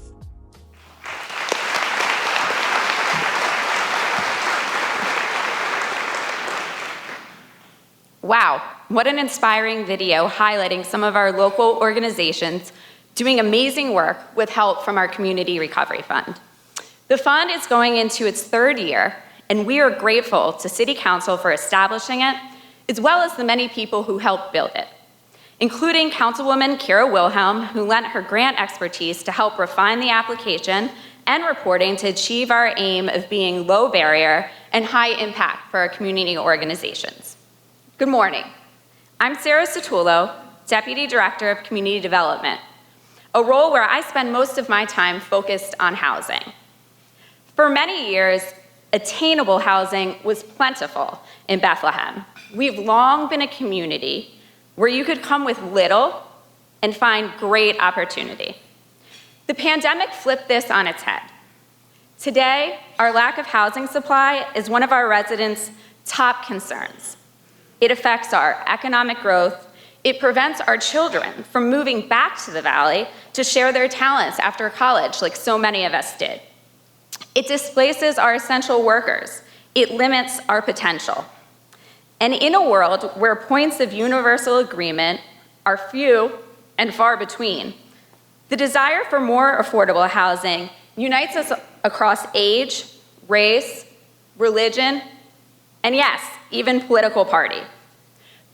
Wow, what an inspiring video highlighting some of our local organizations doing amazing work with help from our Community Recovery Fund. The fund is going into its 3rd year, and we are grateful to City Council for establishing it, as well as the many people who helped build it, including Councilwoman Kira Wilhelm, who lent her grant expertise to help refine the application and reporting to achieve our aim of being low barrier and high impact for our community organizations. Good morning. I'm Sarah Sotullo, Deputy Director of Community Development, a role where I spend most of my time focused on housing. For many years, attainable housing was plentiful in Bethlehem. We've long been a community where you could come with little and find great opportunity. The pandemic flipped this on its head. Today, our lack of housing supply is one of our residents' top concerns. It affects our economic growth. It prevents our children from moving back to the Valley to share their talents after college, like so many of us did. It displaces our essential workers. It limits our potential. And in a world where points of universal agreement are few and far between, the desire for more affordable housing unites us across age, race, religion, and yes, even political party.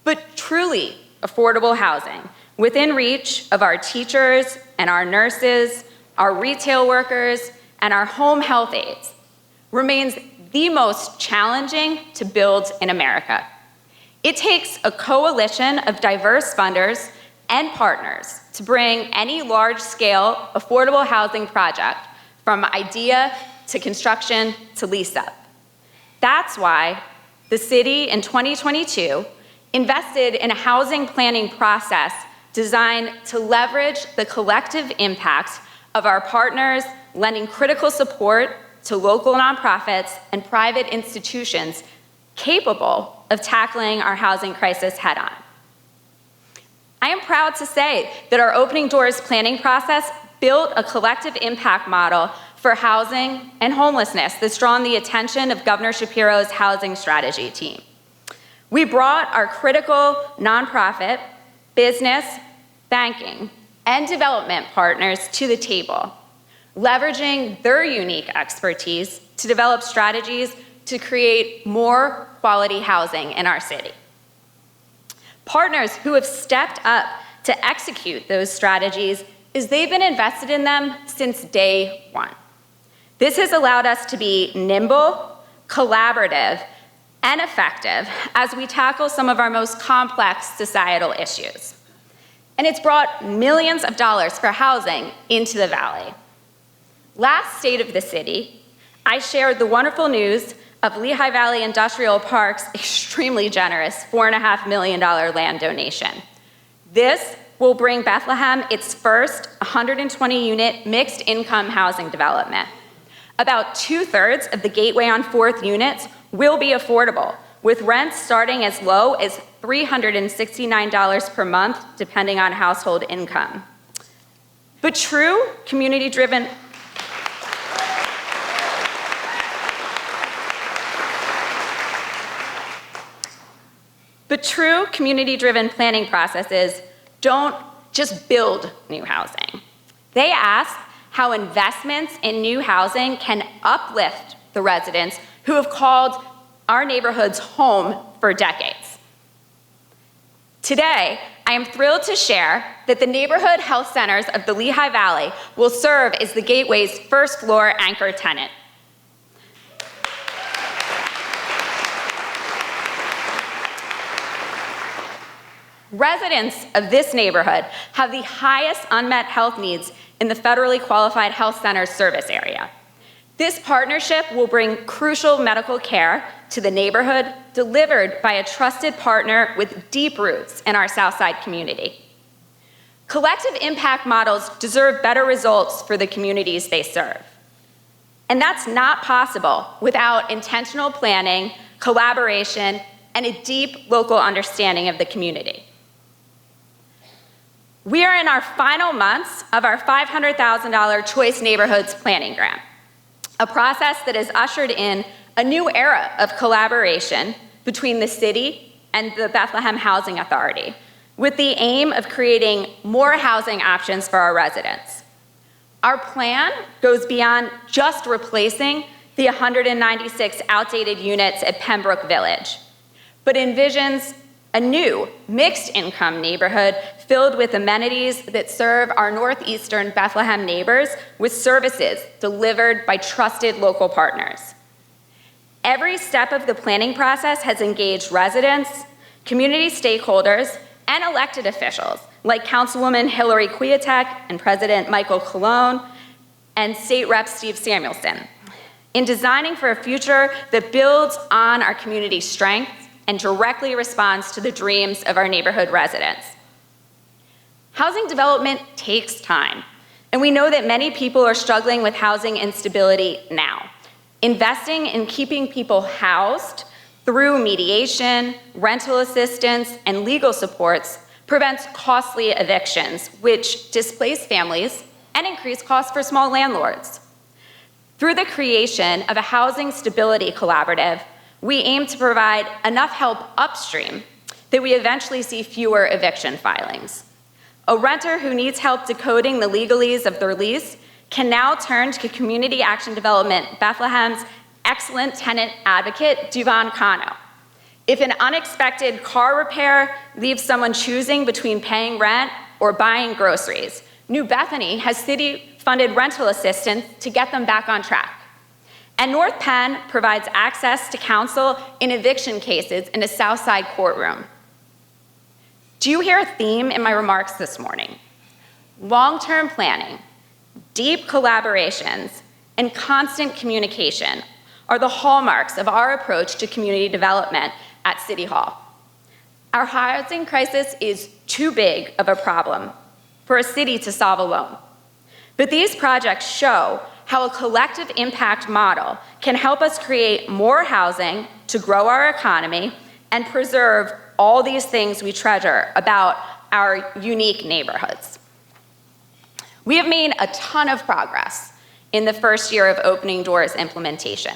But truly affordable housing within reach of our teachers and our nurses, our retail workers, and our home health aides remains the most challenging to build in America. It takes a coalition of diverse funders and partners to bring any large-scale affordable housing project from idea to construction to lease up. That's why the city in 2022 invested in a housing planning process designed to leverage the collective impact of our partners, lending critical support to local nonprofits and private institutions capable of tackling our housing crisis head-on. I am proud to say that our Opening Doors planning process built a collective impact model for housing and homelessness that's drawn the attention of Governor Shapiro's housing strategy team. We brought our critical nonprofit, business, banking, and development partners to the table, leveraging their unique expertise to develop strategies to create more quality housing in our city. Partners who have stepped up to execute those strategies is they've been invested in them since day one. This has allowed us to be nimble, collaborative, and effective as we tackle some of our most complex societal issues. And it's brought millions of dollars for housing into the Valley. Last State of the City, I shared the wonderful news of Lehigh Valley Industrial Park's extremely generous $4.5 million land donation. This will bring Bethlehem its first 120-unit mixed-income housing development. About 2/3 of the Gateway on 4th units will be affordable, with rents starting as low as $369 per month, depending on household income. But true community-driven planning processes don't just build new housing. They ask how investments in new housing can uplift the residents who have called our neighborhoods home for decades. Today, I am thrilled to share that the neighborhood health centers of the Lehigh Valley will serve as the Gateway's first-floor anchor tenant. Residents of this neighborhood have the highest unmet health needs in the federally qualified health centers service area. This partnership will bring crucial medical care to the neighborhood, delivered by a trusted partner with deep roots in our Southside community. Collective impact models deserve better results for the communities they serve. And that's not possible without intentional planning, collaboration, and a deep local understanding of the community. We are in our final months of our $500,000 Choice Neighborhoods Planning Grant, a process that has ushered in a new era of collaboration between the city and the Bethlehem Housing Authority, with the aim of creating more housing options for our residents. Our plan goes beyond just replacing the 196 outdated units at Pembroke Village, but envisions a new mixed-income neighborhood filled with amenities that serve our northeastern Bethlehem neighbors with services delivered by trusted local partners. Every step of the planning process has engaged residents, community stakeholders, and elected officials like Councilwoman Hillary Kwiatek and President Michael Colon and State Rep Steve Samuelson in designing for a future that builds on our community's strengths and directly responds to the dreams of our neighborhood residents. Housing development takes time, and we know that many people are struggling with housing instability now. Investing in keeping people housed through mediation, rental assistance, and legal supports prevents costly evictions, which displace families and increase costs for small landlords. Through the creation of a housing stability collaborative, we aim to provide enough help upstream that we eventually see fewer eviction filings. A renter who needs help decoding the legalese of their lease can now turn to Community Action Development Bethlehem's excellent tenant advocate, Duvan Kano. If an unexpected car repair leaves someone choosing between paying rent or buying groceries, New Bethany has city-funded rental assistance to get them back on track. And North Penn provides access to counsel in eviction cases in a Southside courtroom. Do you hear a theme in my remarks this morning? Long-term planning, deep collaborations, and constant communication are the hallmarks of our approach to community development at City Hall. Our housing crisis is too big of a problem for a city to solve alone. But these projects show how a collective impact model can help us create more housing to grow our economy and preserve all these things we treasure about our unique neighborhoods. We have made a ton of progress in the first year of Opening Doors implementation.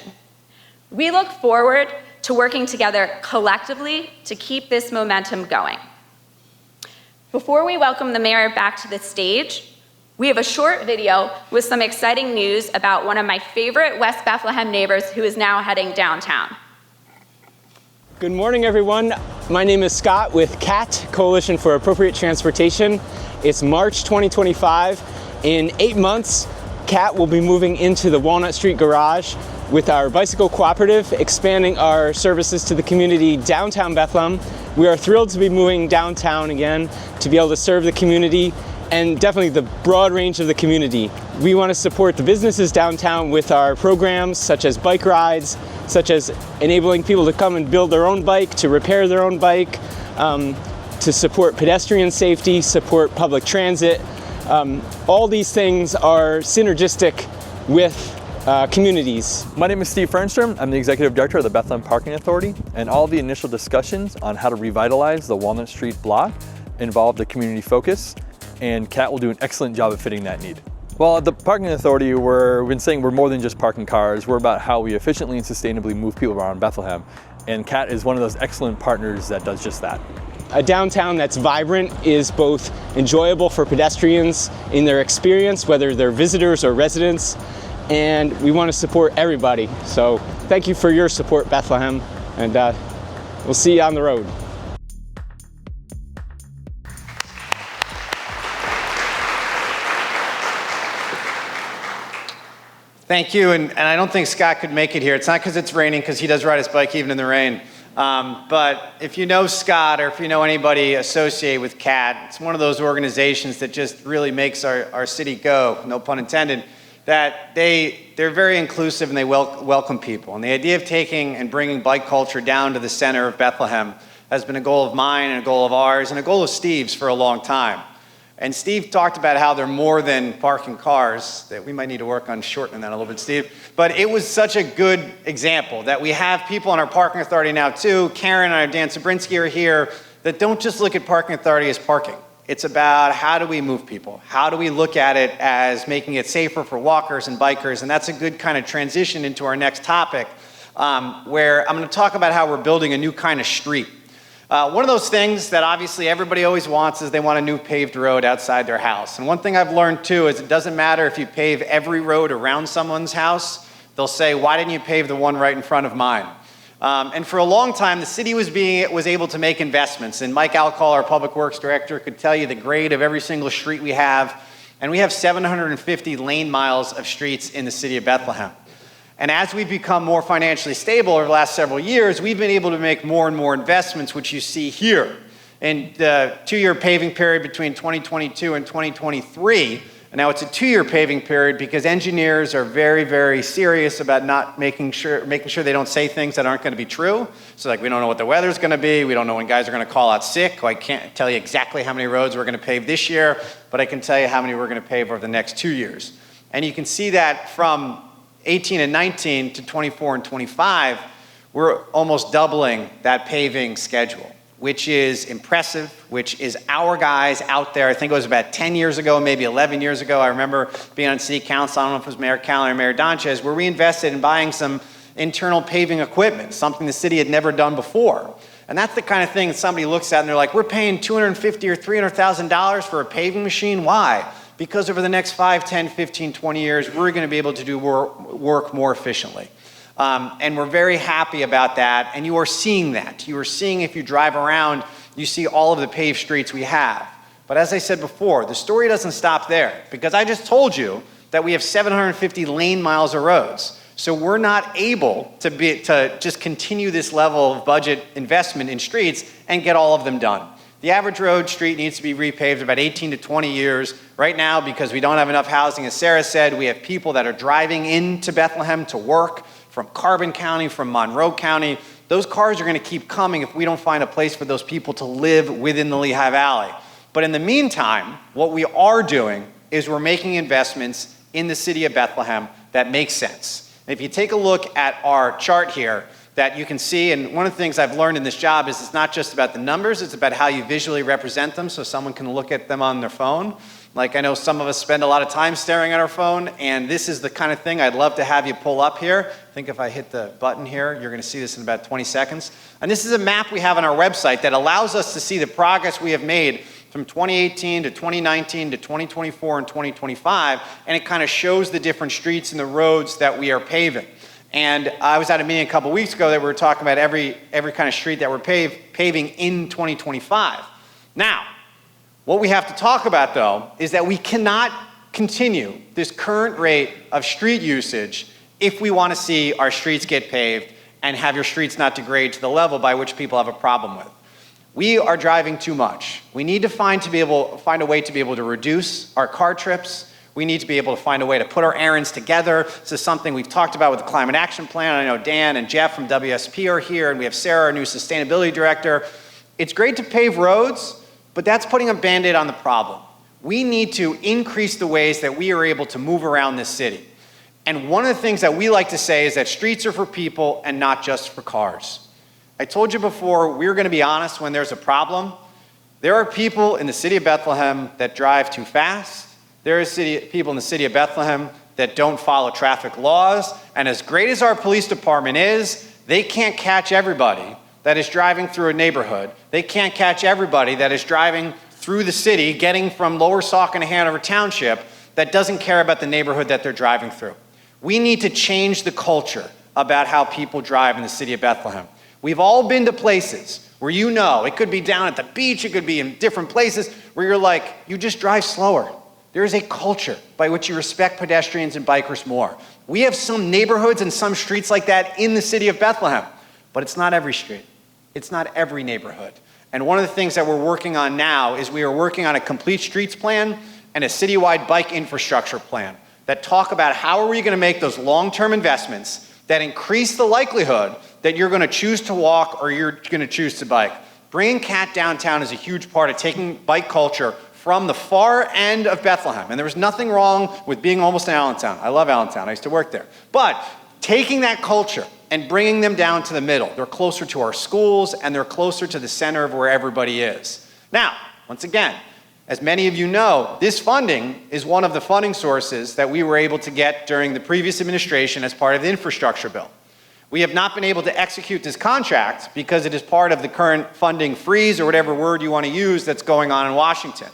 We look forward to working together collectively to keep this momentum going. Before we welcome the mayor back to the stage, we have a short video with some exciting news about one of my favorite West Bethlehem neighbors who is now heading downtown. Good morning, everyone. My name is Scott with CAT, Coalition for Appropriate Transportation. It's March 2025. In 8 months, CAT will be moving into the Walnut Street garage with our bicycle cooperative, expanding our services to the community downtown Bethlehem. We are thrilled to be moving downtown again to be able to serve the community and definitely the broad range of the community. We want to support the businesses downtown with our programs such as bike rides, such as enabling people to come and build their own bike, to repair their own bike, to support pedestrian safety, support public transit. All these things are synergistic with communities. My name is Steve Fernstrom. I'm the Executive Director of the Bethlehem Parking Authority, and all the initial discussions on how to revitalize the Walnut Street block involved a community focus, and CAT will do an excellent job of fitting that need. Well, at the Parking Authority, we've been saying we're more than just parking cars. We're about how we efficiently and sustainably move people around Bethlehem, and CAT is one of those excellent partners that does just that. A downtown that's vibrant is both enjoyable for pedestrians in their experience, whether they're visitors or residents, and we want to support everybody. So thank you for your support, Bethlehem, and we'll see you on the road. Thank you, and I don't think Scott could make it here. It's not because it's raining, because he does ride his bike even in the rain. But if you know Scott, or if you know anybody associated with CAT, it's one of those organizations that just really makes our city go, no pun intended, that they're very inclusive and they welcome people. And the idea of taking and bringing bike culture down to the center of Bethlehem has been a goal of mine and a goal of ours and a goal of Steve's for a long time. And Steve talked about how they're more than parking cars, that we might need to work on shortening that a little bit, Steve. But it was such a good example that we have people on our parking authority now too, Karen and Dan Sabrinsky are here, that don't just look at parking authority as parking. It's about how do we move people? How do we look at it as making it safer for walkers and bikers? And that's a good kind of transition into our next topic, where I'm going to talk about how we're building a new kind of street. One of those things that obviously everybody always wants is they want a new paved road outside their house. And one thing I've learned too is it doesn't matter if you pave every road around someone's house. They'll say, why didn't you pave the one right in front of mine? And for a long time, the city was able to make investments. And Mike Alcall, our Public Works Director, could tell you the grade of every single street we have. And we have 750 lane miles of streets in the city of Bethlehem. And as we've become more financially stable over the last several years, we've been able to make more and more investments, which you see here. In the 2-year paving period between 2022 and 2023, and now it's a 2-year paving period because engineers are very, very serious about not making sure they don't say things that aren't going to be true. So like, we don't know what the weather's going to be. We don't know when guys are going to call out sick. I can't tell you exactly how many roads we're going to pave this year, but I can tell you how many we're going to pave over the next 2 years. And you can see that from 18 and 19 to 24 and 25, we're almost doubling that paving schedule, which is impressive, which is our guys out there. I think it was about 10 years ago, maybe 11 years ago. I remember being on city council, I don't know if it was Mayor Callen or Mayor Donchez, where we invested in buying some internal paving equipment, something the city had never done before. And that's the kind of thing that somebody looks at and they're like, we're paying $250,000 or $300,000 for a paving machine. Why? Because over the next 5, 10, 15, 20 years, we're going to be able to do work more efficiently. And we're very happy about that. And you are seeing that. You are seeing, if you drive around, you see all of the paved streets we have. But as I said before, the story doesn't stop there, because I just told you that we have 750 lane miles of roads. So we're not able to just continue this level of budget investment in streets and get all of them done. The average road street needs to be repaved about 18 to 20 years. Right now, because we don't have enough housing, as Sarah said, we have people that are driving into Bethlehem to work from Carbon County, from Monroe County. Those cars are going to keep coming if we don't find a place for those people to live within the Lehigh Valley. But in the meantime, what we are doing is we're making investments in the city of Bethlehem that make sense. And if you take a look at our chart here, that you can see, and one of the things I've learned in this job is it's not just about the numbers, it's about how you visually represent them so someone can look at them on their phone. Like, I know some of us spend a lot of time staring at our phone, and this is the kind of thing I'd love to have you pull up here. I think if I hit the button here, you're going to see this in about 20 seconds. And this is a map we have on our website that allows us to see the progress we have made from 2018 to 2019 to 2024 and 2025, and it kind of shows the different streets and the roads that we are paving. And I was at a meeting a couple weeks ago that we were talking about every kind of street that we're paving in 2025. Now, what we have to talk about, though, is that we cannot continue this current rate of street usage if we want to see our streets get paved and have your streets not degrade to the level by which people have a problem with. We are driving too much. We need to find a way to be able to reduce our car trips. We need to be able to find a way to put our errands together. This is something we've talked about with the Climate Action Plan. I know Dan and Jeff from WSP are here, and we have Sarah, our new Sustainability Director. It's great to pave roads, but that's putting a Band-Aid on the problem. We need to increase the ways that we are able to move around this city. And one of the things that we like to say is that streets are for people and not just for cars. I told you before, we're going to be honest when there's a problem. There are people in the city of Bethlehem that drive too fast. There are people in the city of Bethlehem that don't follow traffic laws. And as great as our police department is, they can't catch everybody that is driving through a neighborhood. They can't catch everybody that is driving through the city, getting from Lower Sauk and Hanover Township, that doesn't care about the neighborhood that they're driving through. We need to change the culture about how people drive in the city of Bethlehem. We've all been to places where it could be down at the beach, it could be in different places, where you're like, you just drive slower. There is a culture by which you respect pedestrians and bikers more. We have some neighborhoods and some streets like that in the city of Bethlehem, but it's not every street. It's not every neighborhood. And one of the things that we're working on now is we are working on a complete streets plan and a citywide bike infrastructure plan that talk about how are we going to make those long-term investments that increase the likelihood that you're going to choose to walk or you're going to choose to bike. Bringing CAT downtown is a huge part of taking bike culture from the far end of Bethlehem. And there was nothing wrong with being almost in Allentown. I love Allentown. I used to work there. But taking that culture and bringing them down to the middle. They're closer to our schools and they're closer to the center of where everybody is. Now, once again, as many of you know, this funding is one of the funding sources that we were able to get during the previous administration as part of the infrastructure bill. We have not been able to execute this contract because it is part of the current funding freeze or whatever word you want to use that's going on in Washington.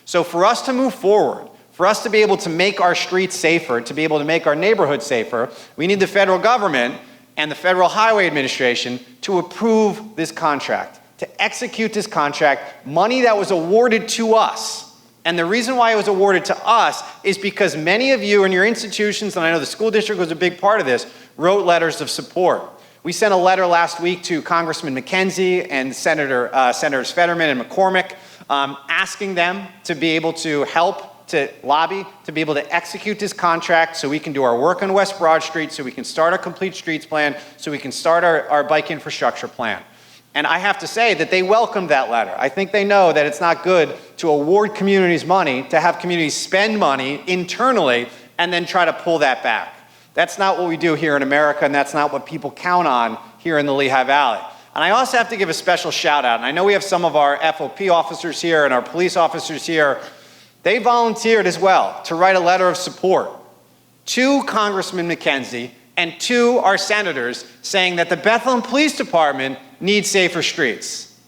So for us to move forward, for us to be able to make our streets safer, to be able to make our neighborhoods safer, we need the federal government and the Federal Highway Administration to approve this contract, to execute this contract, money that was awarded to us. And the reason why it was awarded to us is because many of you in your institutions, and I know the school district was a big part of this, wrote letters of support. We sent a letter last week to Congressman McKenzie and Senators Fetterman and McCormick, asking them to be able to help to lobby to be able to execute this contract so we can do our work on West Broad Street, so we can start our complete streets plan, so we can start our bike infrastructure plan. And I have to say that they welcomed that letter. I think they know that it's not good to award communities money, to have communities spend money internally and then try to pull that back. That's not what we do here in America, and that's not what people count on here in the Lehigh Valley. And I also have to give a special shout out, and I know we have some of our FOP officers here and our police officers here. They volunteered as well to write a letter of support to Congressman McKenzie and to our senators saying that the Bethlehem Police Department needs safer streets,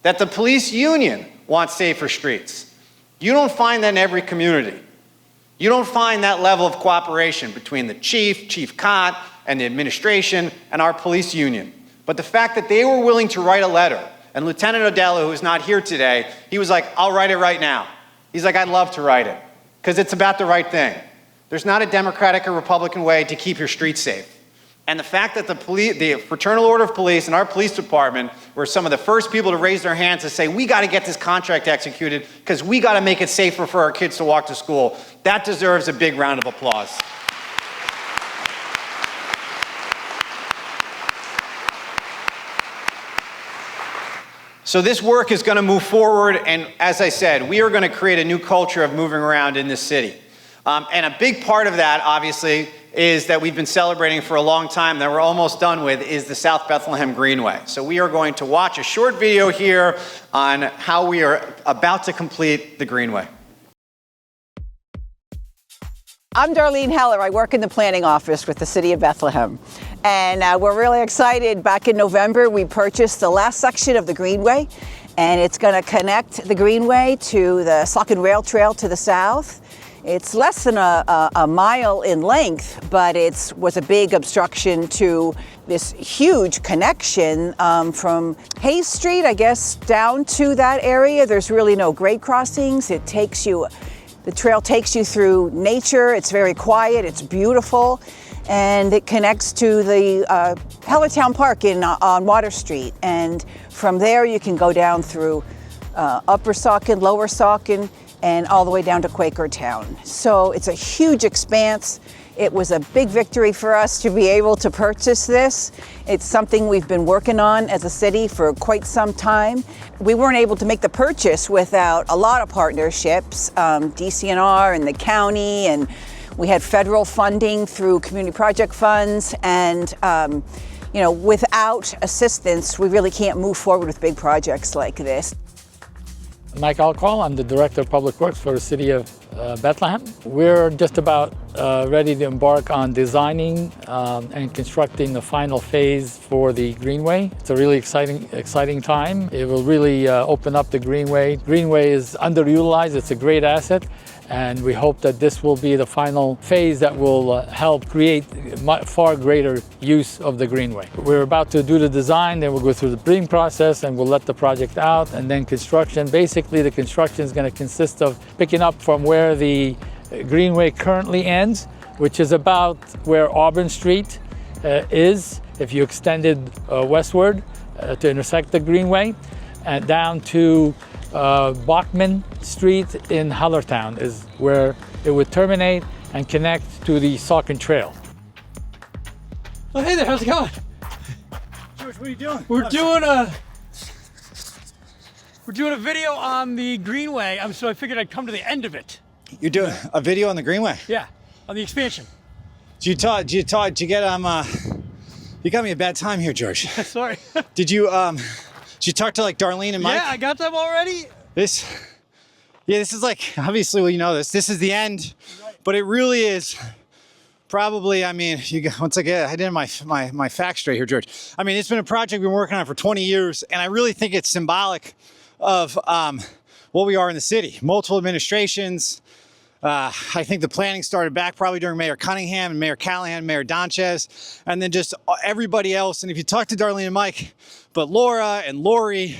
that the police union wants safer streets. You don't find that in every community. You don't find that level of cooperation between the chief, Chief Cott, and the administration and our police union. But the fact that they were willing to write a letter, and Lieutenant O'Dell, who is not here today, he was like, I'll write it right now. He's like, I'd love to write it, because it's about the right thing. There's not a Democratic or Republican way to keep your streets safe. And the fact that the Fraternal Order of Police and our police department were some of the first people to raise their hands to say, we got to get this contract executed because we got to make it safer for our kids to walk to school, that deserves a big round of applause. So this work is going to move forward, and as I said, we are going to create a new culture of moving around in this city. And a big part of that, obviously, is that we've been celebrating for a long time, that we're almost done with, is the South Bethlehem Greenway. So we are going to watch a short video here on how we are about to complete the Greenway. I'm Darlene Heller. I work in the planning office with the City of Bethlehem. And we're really excited. Back in November, we purchased the last section of the Greenway, and it's going to connect the Greenway to the Saucon Rail Trail to the south. It's less than a mile in length, but it was a big obstruction to this huge connection from Hayes Street, I guess, down to that area. There's really no grade crossings. The trail takes you through nature. It's very quiet. It's beautiful. And it connects to the Hellertown Park on Water Street. And from there, you can go down through Upper Saucon, Lower Saucon, and all the way down to Quakertown. So it's a huge expanse. It was a big victory for us to be able to purchase this. It's something we've been working on as a city for quite some time. We weren't able to make the purchase without a lot of partnerships, DCNR and the county, and we had federal funding through community project funds, and without assistance, we really can't move forward with big projects like this. Mike Alcall, I'm the Director of Public Works for the City of Bethlehem. We're just about ready to embark on designing and constructing the final phase for the Greenway. It's a really exciting time. It will really open up the Greenway. Greenway is underutilized. It's a great asset, and we hope that this will be the final phase that will help create far greater use of the Greenway. We're about to do the design, then we'll go through the bidding process, and we'll let the project out, and then construction. Basically, the construction is going to consist of picking up from where the Greenway currently ends, which is about where Auburn Street is, if you extended westward to intersect the Greenway, and down to Bachman Street in Hellertown is where it would terminate and connect to the Saucon Trail. Oh, hey there, how's it going? George, what are you doing? We're doing a video on the Greenway, so I figured I'd come to the end of it. You're doing a video on the Greenway? Yeah, on the expansion. You got me a bad time here, George. Sorry. Did you talk to like Darlene and Mike? Yeah, I got them already. This is like, obviously, well, you know this is the end, but it really is probably, once I did my facts straight here, George. It's been a project we've been working on for 20 years, and I really think it's symbolic of what we are in the city. Multiple administrations, I think the planning started back probably during Mayor Cunningham and Mayor Callahan, Mayor Donchez, and then just everybody else. And if you talk to Darlene and Mike, but Laura and Lori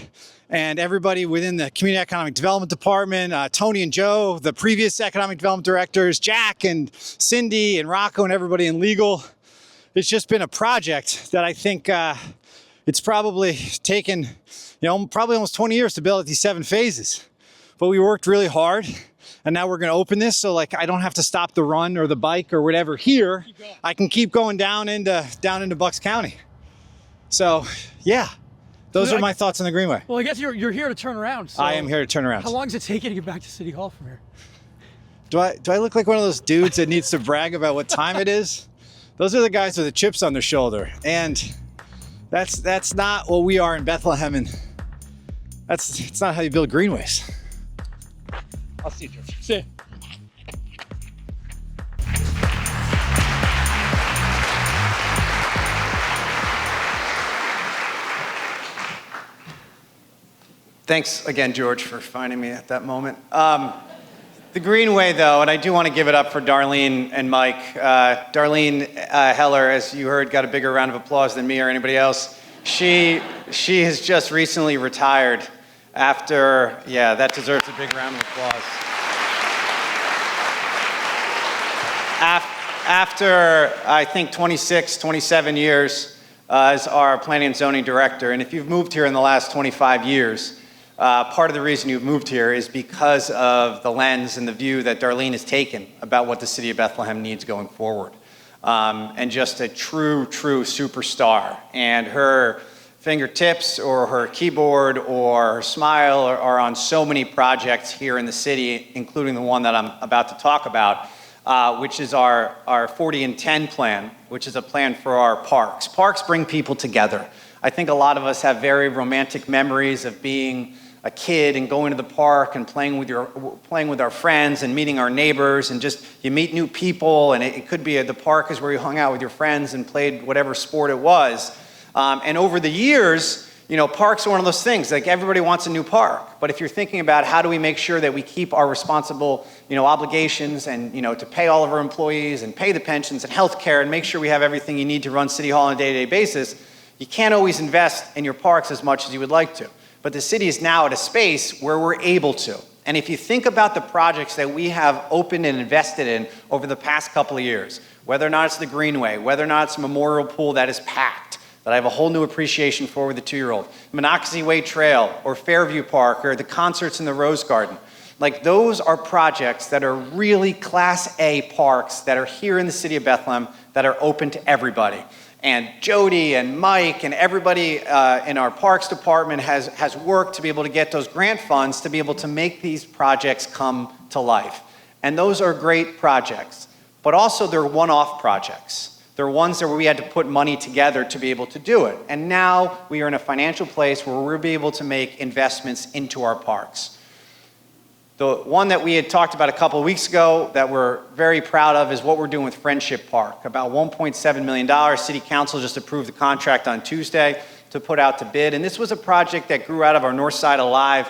and everybody within the Community Economic Development Department, Tony and Joe, the previous Economic Development Directors, Jack and Cindy and Rocco and everybody in legal, it's just been a project that I think it's probably taken, probably almost 20 years to build at these 7 phases. But we worked really hard. And now we're going to open this, so like I don't have to stop the run or the bike or whatever here. I can keep going down into Bucks County. So yeah, those are my thoughts on the Greenway. Well, I guess you're here to turn around. So I am here to turn around. How long does it take you to get back to City Hall from here? Do I look like one of those dudes that needs to brag about what time it is? Those are the guys with the chips on their shoulder, and that's not what we are in Bethlehem, and it's not how you build greenways. I'll see you, George. See you. Thanks again, George, for finding me at that moment. The Greenway, though, and I do want to give it up for Darlene and Mike. Darlene Heller, as you heard, got a bigger round of applause than me or anybody else. She has just recently retired after, that deserves a big round of applause. After, I think, 26, 27 years as our planning and zoning director, and if you've moved here in the last 25 years, part of the reason you've moved here is because of the lens and the view that Darlene has taken about what the city of Bethlehem needs going forward. And just a true superstar. And her fingertips or her keyboard or her smile are on so many projects here in the city, including the one that I'm about to talk about, which is our 40 and 10 plan, which is a plan for our parks. Parks bring people together. I think a lot of us have very romantic memories of being a kid and going to the park and playing with our friends and meeting our neighbors, and just you meet new people, and it could be the park is where you hung out with your friends and played whatever sport it was. And over the years, parks are one of those things, like everybody wants a new park. But if you're thinking about how do we make sure that we keep our responsible, obligations and, to pay all of our employees and pay the pensions and healthcare and make sure we have everything you need to run City Hall on a day-to-day basis, you can't always invest in your parks as much as you would like to. But the city is now at a space where we're able to. And if you think about the projects that we have opened and invested in over the past couple of years, whether or not it's the Greenway, whether or not it's a memorial pool that is packed, that I have a whole new appreciation for with the 2-year-old, Monocacy Way Trail or Fairview Park or the concerts in the Rose Garden, like those are projects that are really Class A parks that are here in the city of Bethlehem that are open to everybody. And Jody and Mike and everybody in our parks department has worked to be able to get those grant funds to be able to make these projects come to life. And those are great projects, but also they're one-off projects. They're ones that we had to put money together to be able to do it. And now we are in a financial place where we'll be able to make investments into our parks. The one that we had talked about a couple of weeks ago that we're very proud of is what we're doing with Friendship Park. About $1.7 million. City Council just approved the contract on Tuesday to put out to bid. And this was a project that grew out of our Northside Alive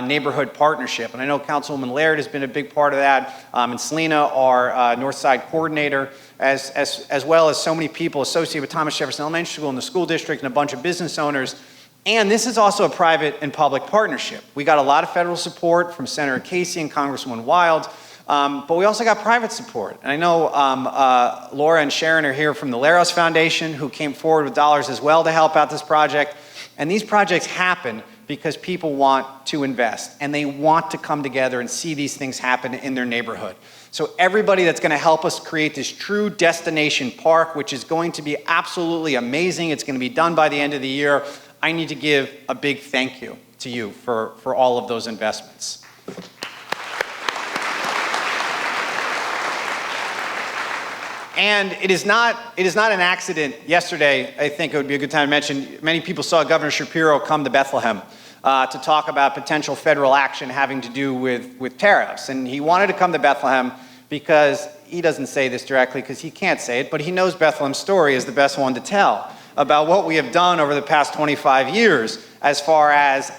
neighborhood partnership. And I know Councilwoman Laird has been a big part of that. And Selena, our Northside coordinator, as well as so many people associated with Thomas Jefferson Elementary School and the school district and a bunch of business owners. And this is also a private and public partnership. We got a lot of federal support from Senator Casey and Congresswoman Wild, but we also got private support. And I know Laura and Sharon are here from the Laros Foundation, who came forward with dollars as well to help out this project. And these projects happen because people want to invest, and they want to come together and see these things happen in their neighborhood. So everybody that's going to help us create this true destination park, which is going to be absolutely amazing, it's going to be done by the end of the year, I need to give a big thank you to you for all of those investments. And it is not an accident. Yesterday, I think it would be a good time to mention, many people saw Governor Shapiro come to Bethlehem to talk about potential federal action having to do with tariffs. And he wanted to come to Bethlehem because he doesn't say this directly because he can't say it, but he knows Bethlehem's story is the best one to tell about what we have done over the past 25 years as far as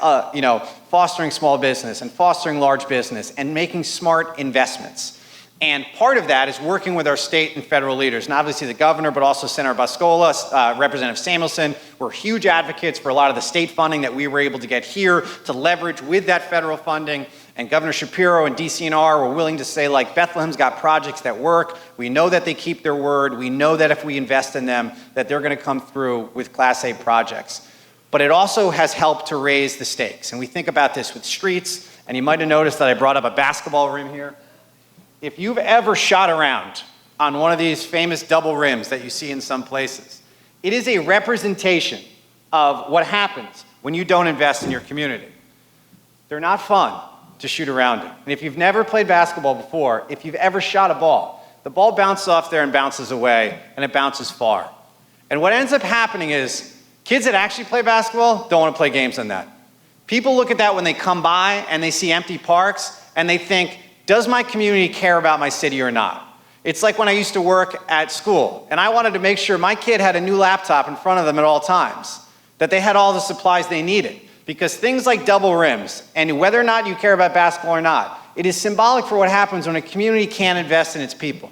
fostering small business and fostering large business and making smart investments. And part of that is working with our state and federal leaders, and obviously the governor, but also Senator Bascola, Representative Samuelson. We're huge advocates for a lot of the state funding that we were able to get here to leverage with that federal funding. And Governor Shapiro and DCNR were willing to say, like, Bethlehem's got projects that work. We know that they keep their word. We know that if we invest in them, that they're going to come through with Class A projects. But it also has helped to raise the stakes. And we think about this with streets, and you might have noticed that I brought up a basketball rim here. If you've ever shot around on one of these famous double rims that you see in some places, it is a representation of what happens when you don't invest in your community. They're not fun to shoot around in. And if you've never played basketball before, if you've ever shot a ball, the ball bounces off there and bounces away, and it bounces far. And what ends up happening is kids that actually play basketball don't want to play games on that. People look at that when they come by and they see empty parks and they think, does my community care about my city or not? It's like when I used to work at school and I wanted to make sure my kid had a new laptop in front of them at all times, that they had all the supplies they needed. Because things like double rims, and whether or not you care about basketball or not, it is symbolic for what happens when a community can't invest in its people,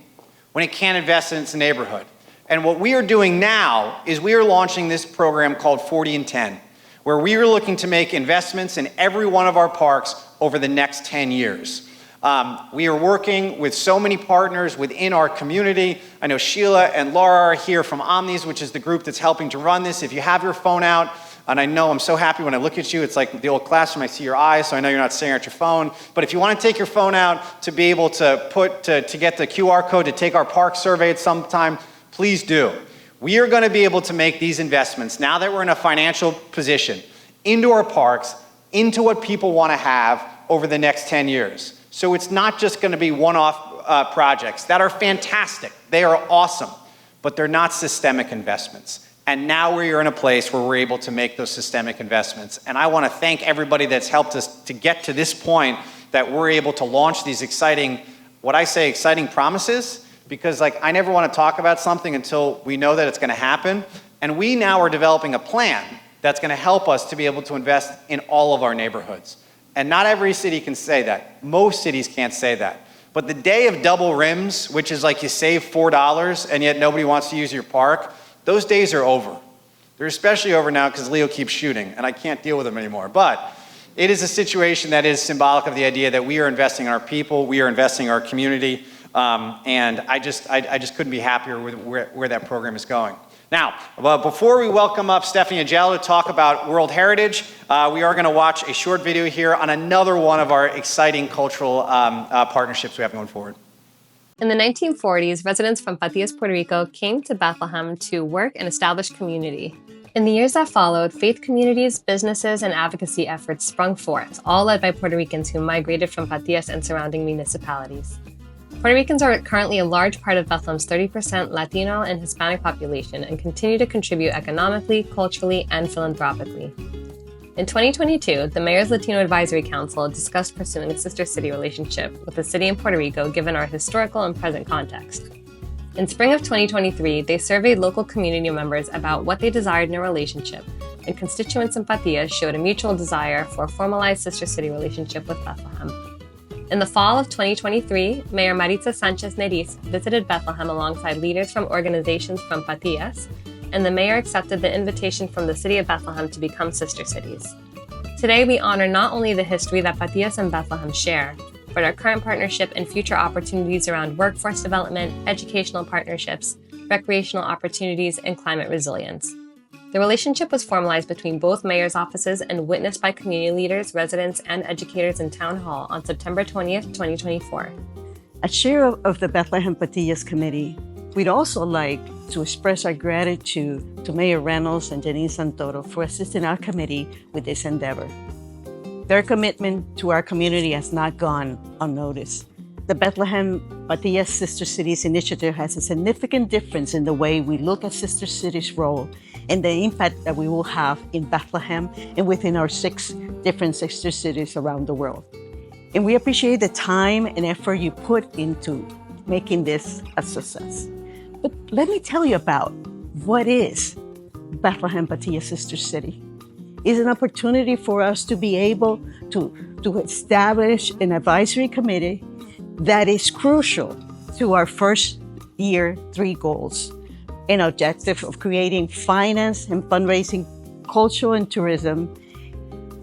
when it can't invest in its neighborhood. And what we are doing now is we are launching this program called 40 and 10, where we are looking to make investments in every one of our parks over the next 10 years. We are working with so many partners within our community. I know Sheila and Laura are here from Omnis, which is the group that's helping to run this. If you have your phone out, and I know I'm so happy when I look at you, it's like the old classroom, I see your eyes, so I know you're not staring at your phone. But if you want to take your phone out to be able to to get the QR code to take our park survey at some time, please do. We are going to be able to make these investments, now that we're in a financial position, into our parks, into what people want to have over the next 10 years. So it's not just going to be one-off projects that are fantastic. They are awesome, but they're not systemic investments. And now we are in a place where we're able to make those systemic investments. And I want to thank everybody that's helped us to get to this point, that we're able to launch these exciting, what I say, exciting promises, because like I never want to talk about something until we know that it's going to happen. And we now are developing a plan that's going to help us to be able to invest in all of our neighborhoods. And not every city can say that. Most cities can't say that. But the day of double rims, which is like you save $4 and yet nobody wants to use your park, those days are over. They're especially over now because Leo keeps shooting and I can't deal with him anymore. But it is a situation that is symbolic of the idea that we are investing in our people, we are investing in our community, and I just couldn't be happier with where that program is going. Now, before we welcome up Stephanie Agello to talk about World Heritage, we are going to watch a short video here on another one of our exciting cultural partnerships we have going forward. In the 1940s, residents from Patillas, Puerto Rico came to Bethlehem to work and establish community. In the years that followed, faith communities, businesses, and advocacy efforts sprung forth, all led by Puerto Ricans who migrated from Patillas and surrounding municipalities. Puerto Ricans are currently a large part of Bethlehem's 30% Latino and Hispanic population and continue to contribute economically, culturally, and philanthropically. In 2022, the Mayor's Latino Advisory Council discussed pursuing a sister city relationship with the city and Puerto Rico given our historical and present context. In spring of 2023, they surveyed local community members about what they desired in a relationship, and constituents in Patillas showed a mutual desire for a formalized sister city relationship with Bethlehem. In the fall of 2023, Mayor Maritza Sanchez Neriz visited Bethlehem alongside leaders from organizations from Patillas, and the mayor accepted the invitation from the city of Bethlehem to become sister cities. Today, we honor not only the history that Patillas and Bethlehem share, but our current partnership and future opportunities around workforce development, educational partnerships, recreational opportunities, and climate resilience. The relationship was formalized between both mayor's offices and witnessed by community leaders, residents, and educators in Town Hall on September 20th, 2024. As chair of the Bethlehem Patillas Committee, we'd also like to express our gratitude to Mayor Reynolds and Janine Santoro for assisting our committee with this endeavor. Their commitment to our community has not gone unnoticed. The Bethlehem Patillas Sister Cities Initiative has a significant difference in the way we look at Sister Cities' role and the impact that we will have in Bethlehem and within our 6 different sister cities around the world. And we appreciate the time and effort you put into making this a success. But let me tell you about what is Bethlehem Patillas Sister City. It's an opportunity for us to be able to establish an advisory committee that is crucial to our first year 3 goals, an objective of creating finance and fundraising, culture and tourism,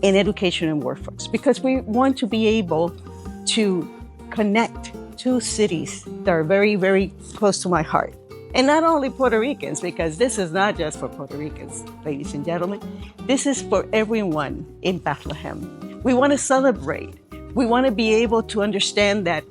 in education and workforce, because we want to be able to connect 2 cities that are very, very close to my heart. And not only Puerto Ricans, because this is not just for Puerto Ricans, ladies and gentlemen. This is for everyone in Bethlehem. We want to celebrate. We want to be able to understand that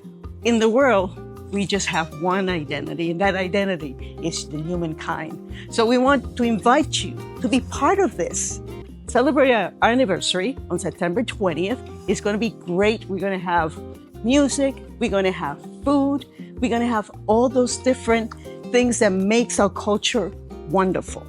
in the world, we just have one identity, and that identity is the humankind. So we want to invite you to be part of this. Celebrate our anniversary on September 20th. It's going to be great. We're going to have music. We're going to have food. We're going to have all those different things that makes our culture wonderful.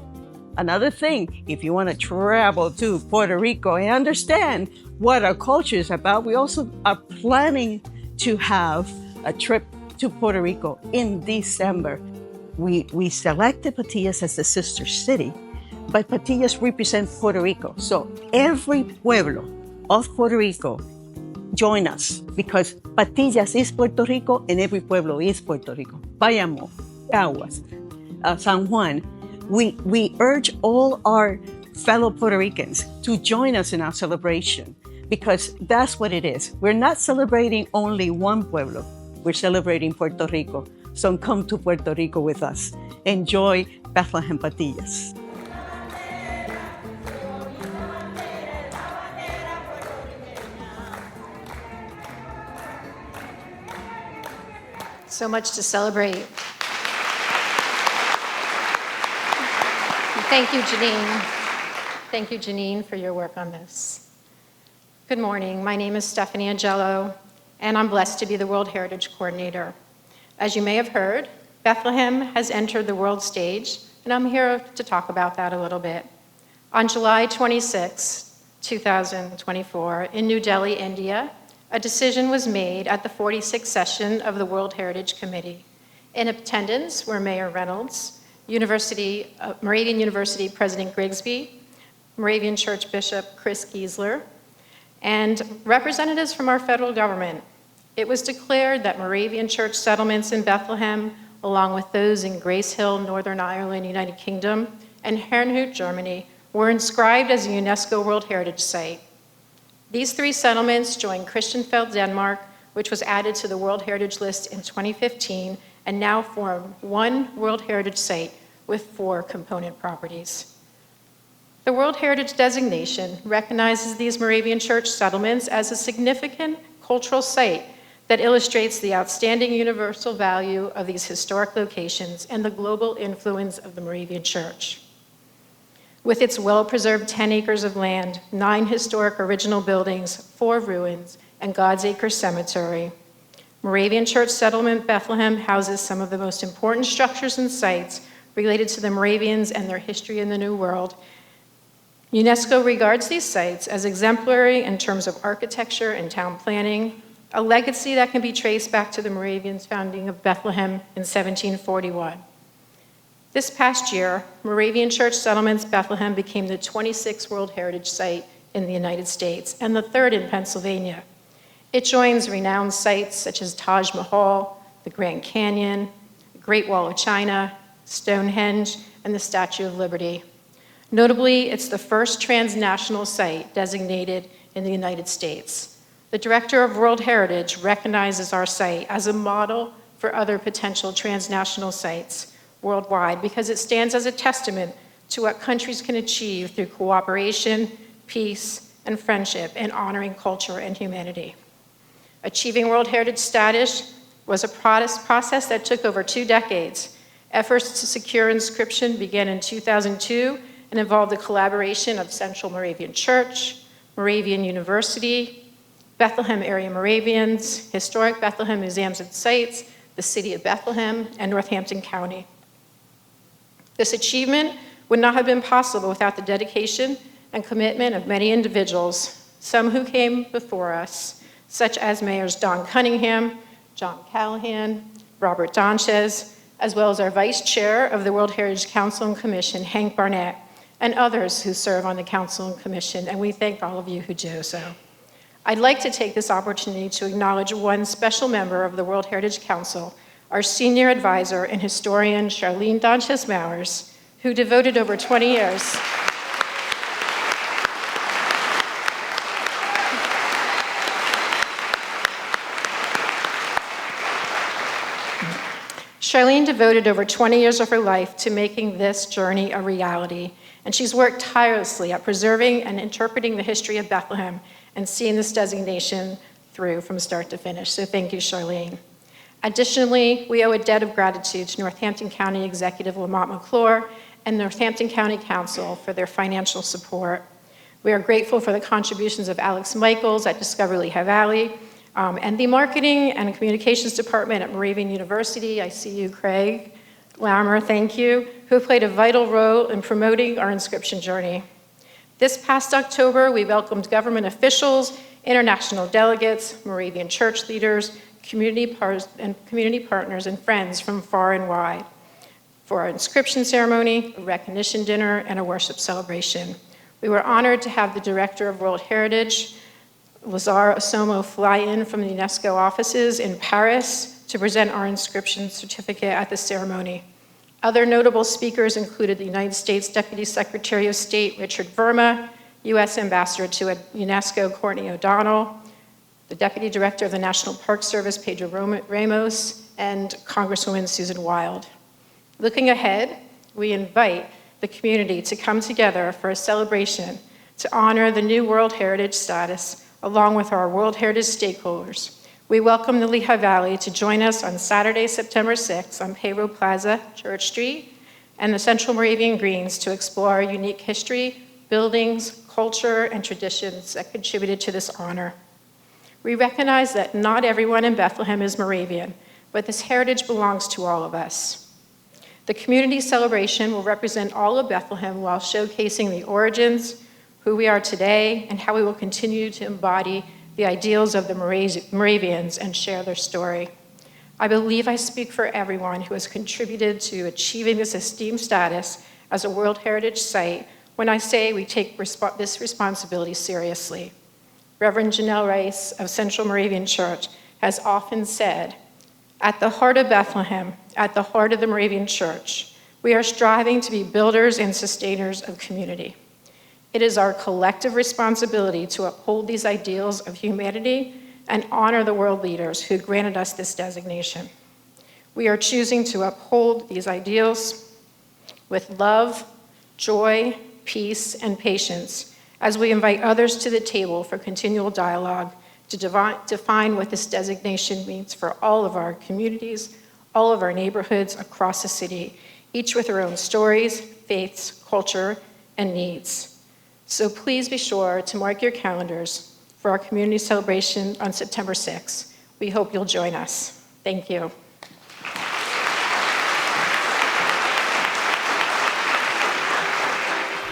Another thing, if you want to travel to Puerto Rico and understand what our culture is about, we also are planning to have a trip to Puerto Rico in December. We selected Patillas as the sister city, but Patillas represent Puerto Rico. So every pueblo of Puerto Rico join us, because Patillas is Puerto Rico and every pueblo is Puerto Rico. Bayamo, Caguas, San Juan. We urge all our fellow Puerto Ricans to join us in our celebration, because that's what it is. We're not celebrating only one pueblo, we're celebrating Puerto Rico. So come to Puerto Rico with us. Enjoy Bethlehem Patillas. So much to celebrate. Thank you, Janine. Thank you, Janine, for your work on this. Good morning. My name is Stephanie Angello, and I'm blessed to be the World Heritage Coordinator. As you may have heard, Bethlehem has entered the world stage, and I'm here to talk about that a little bit. On July 26, 2024, in New Delhi, India, a decision was made at the 46th session of the World Heritage Committee. In attendance were Mayor Reynolds, Moravian University President Grigsby, Moravian Church Bishop Chris Giesler, and representatives from our federal government. It was declared that Moravian church settlements in Bethlehem, along with those in Grace Hill, Northern Ireland, United Kingdom, and Herrnhut, Germany, were inscribed as a UNESCO World Heritage Site. These 3 settlements joined Christiansfeld, Denmark, which was added to the World Heritage List in 2015, and now form one World Heritage Site with 4 component properties. The World Heritage designation recognizes these Moravian church settlements as a significant cultural site that illustrates the outstanding universal value of these historic locations and the global influence of the Moravian Church. With its well-preserved 10 acres of land, 9 historic original buildings, 4 ruins, and God's Acre Cemetery, Moravian Church Settlement Bethlehem houses some of the most important structures and sites related to the Moravians and their history in the New World. UNESCO regards these sites as exemplary in terms of architecture and town planning, a legacy that can be traced back to the Moravians' founding of Bethlehem in 1741. This past year, Moravian Church Settlements Bethlehem became the 26th World Heritage Site in the United States and the 3rd in Pennsylvania. It joins renowned sites such as Taj Mahal, the Grand Canyon, the Great Wall of China, Stonehenge, and the Statue of Liberty. Notably, it's the first transnational site designated in the United States. The Director of World Heritage recognizes our site as a model for other potential transnational sites worldwide because it stands as a testament to what countries can achieve through cooperation, peace, and friendship, and honoring culture and humanity. Achieving World Heritage status was a process that took over 2 decades. Efforts to secure inscription began in 2002 and involved the collaboration of Central Moravian Church, Moravian University, Bethlehem area Moravians, historic Bethlehem museums and sites, the City of Bethlehem, and Northampton County. This achievement would not have been possible without the dedication and commitment of many individuals, some who came before us, such as Mayors Don Cunningham, John Callahan, Robert Donchez, as well as our Vice Chair of the World Heritage Council and Commission, Hank Barnett, and others who serve on the Council and Commission, and we thank all of you who do so. I'd like to take this opportunity to acknowledge one special member of the World Heritage Council, our senior advisor and historian, Charlene Donches-Mowers, who devoted over 20 years Charlene devoted over 20 years of her life to making this journey a reality, and she's worked tirelessly at preserving and interpreting the history of Bethlehem and seeing this designation through from start to finish. So thank you, Charlene. Additionally, we owe a debt of gratitude to Northampton County Executive Lamont McClure and Northampton County Council for their financial support. We are grateful for the contributions of Alex Michaels at Discover Lehigh Valley, and the Marketing and Communications Department at Moravian University. I see you, Craig Lammer, thank you, who played a vital role in promoting our inscription journey. This past October, we welcomed government officials, international delegates, Moravian church leaders, community partners, and friends from far and wide for our inscription ceremony, a recognition dinner, and a worship celebration. We were honored to have the Director of World Heritage, Lazar Osomo, fly in from the UNESCO offices in Paris to present our inscription certificate at the ceremony. Other notable speakers included the United States Deputy Secretary of State Richard Verma, U.S. Ambassador to UNESCO Courtney O'Donnell, the Deputy Director of the National Park Service Pedro Ramos, and Congresswoman Susan Wild. Looking ahead, we invite the community to come together for a celebration to honor the new World Heritage status along with our World Heritage stakeholders. We welcome the Lehigh Valley to join us on Saturday, September 6th on Payro Plaza, Church Street, and the Central Moravian Greens to explore our unique history, buildings, culture, and traditions that contributed to this honor. We recognize that not everyone in Bethlehem is Moravian, but this heritage belongs to all of us. The community celebration will represent all of Bethlehem while showcasing the origins, who we are today, and how we will continue to embody the ideals of the Moravians and share their story. I believe I speak for everyone who has contributed to achieving this esteemed status as a World Heritage Site when I say we take this responsibility seriously. Reverend Janelle Rice of Central Moravian Church has often said, at the heart of Bethlehem, at the heart of the Moravian Church, we are striving to be builders and sustainers of community. It is our collective responsibility to uphold these ideals of humanity and honor the world leaders who granted us this designation. We are choosing to uphold these ideals with love, joy, peace, and patience as we invite others to the table for continual dialogue to define what this designation means for all of our communities, all of our neighborhoods across the city, each with their own stories, faiths, culture, and needs. So please be sure to mark your calendars for our community celebration on September 6th. We hope you'll join us. Thank you.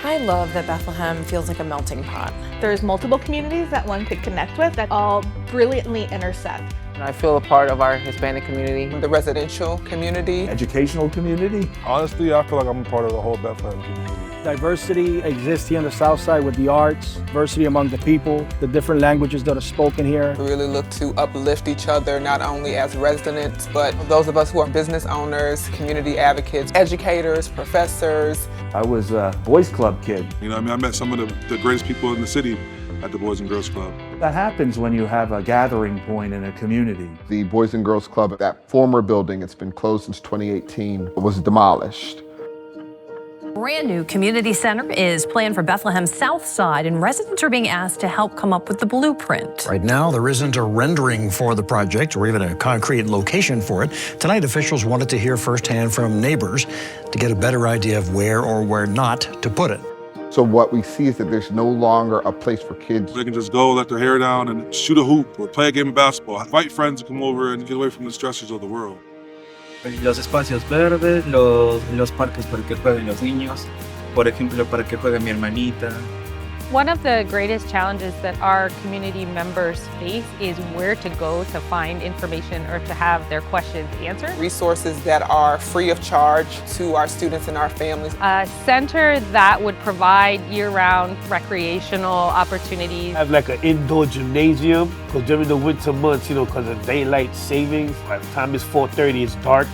I love that Bethlehem feels like a melting pot. There's multiple communities that one could connect with that all brilliantly intersect. I feel a part of our Hispanic community, the residential community, educational community. Honestly, I feel like I'm a part of the whole Bethlehem community. Diversity exists here on the South Side with the arts, diversity among the people, the different languages that are spoken here. We really look to uplift each other, not only as residents, but those of us who are business owners, community advocates, educators, professors. I was a Boys Club kid. You know, I met some of the greatest people in the city at the Boys and Girls Club. That happens when you have a gathering point in a community. The Boys and Girls Club, that former building, it's been closed since 2018, was demolished. Brand new community center is planned for Bethlehem's South Side, and residents are being asked to help come up with the blueprint. Right now, there isn't a rendering for the project or even a concrete location for it. Tonight, officials wanted to hear firsthand from neighbors to get a better idea of where or where not to put it. So what we see is that there's no longer a place for kids. They can just go, let their hair down, and shoot a hoop or play a game of basketball. Invite friends to come over and get away from the stressors of the world. Los espacios verdes, los parques para que jueguen los niños, por ejemplo, para que juegue mi hermanita. One of the greatest challenges that our community members face is where to go to find information or to have their questions answered. Resources that are free of charge to our students and our families. A center that would provide year-round recreational opportunities. Have like an indoor gymnasium, because during the winter months, because of daylight savings, by the time it's 4:30, it's dark.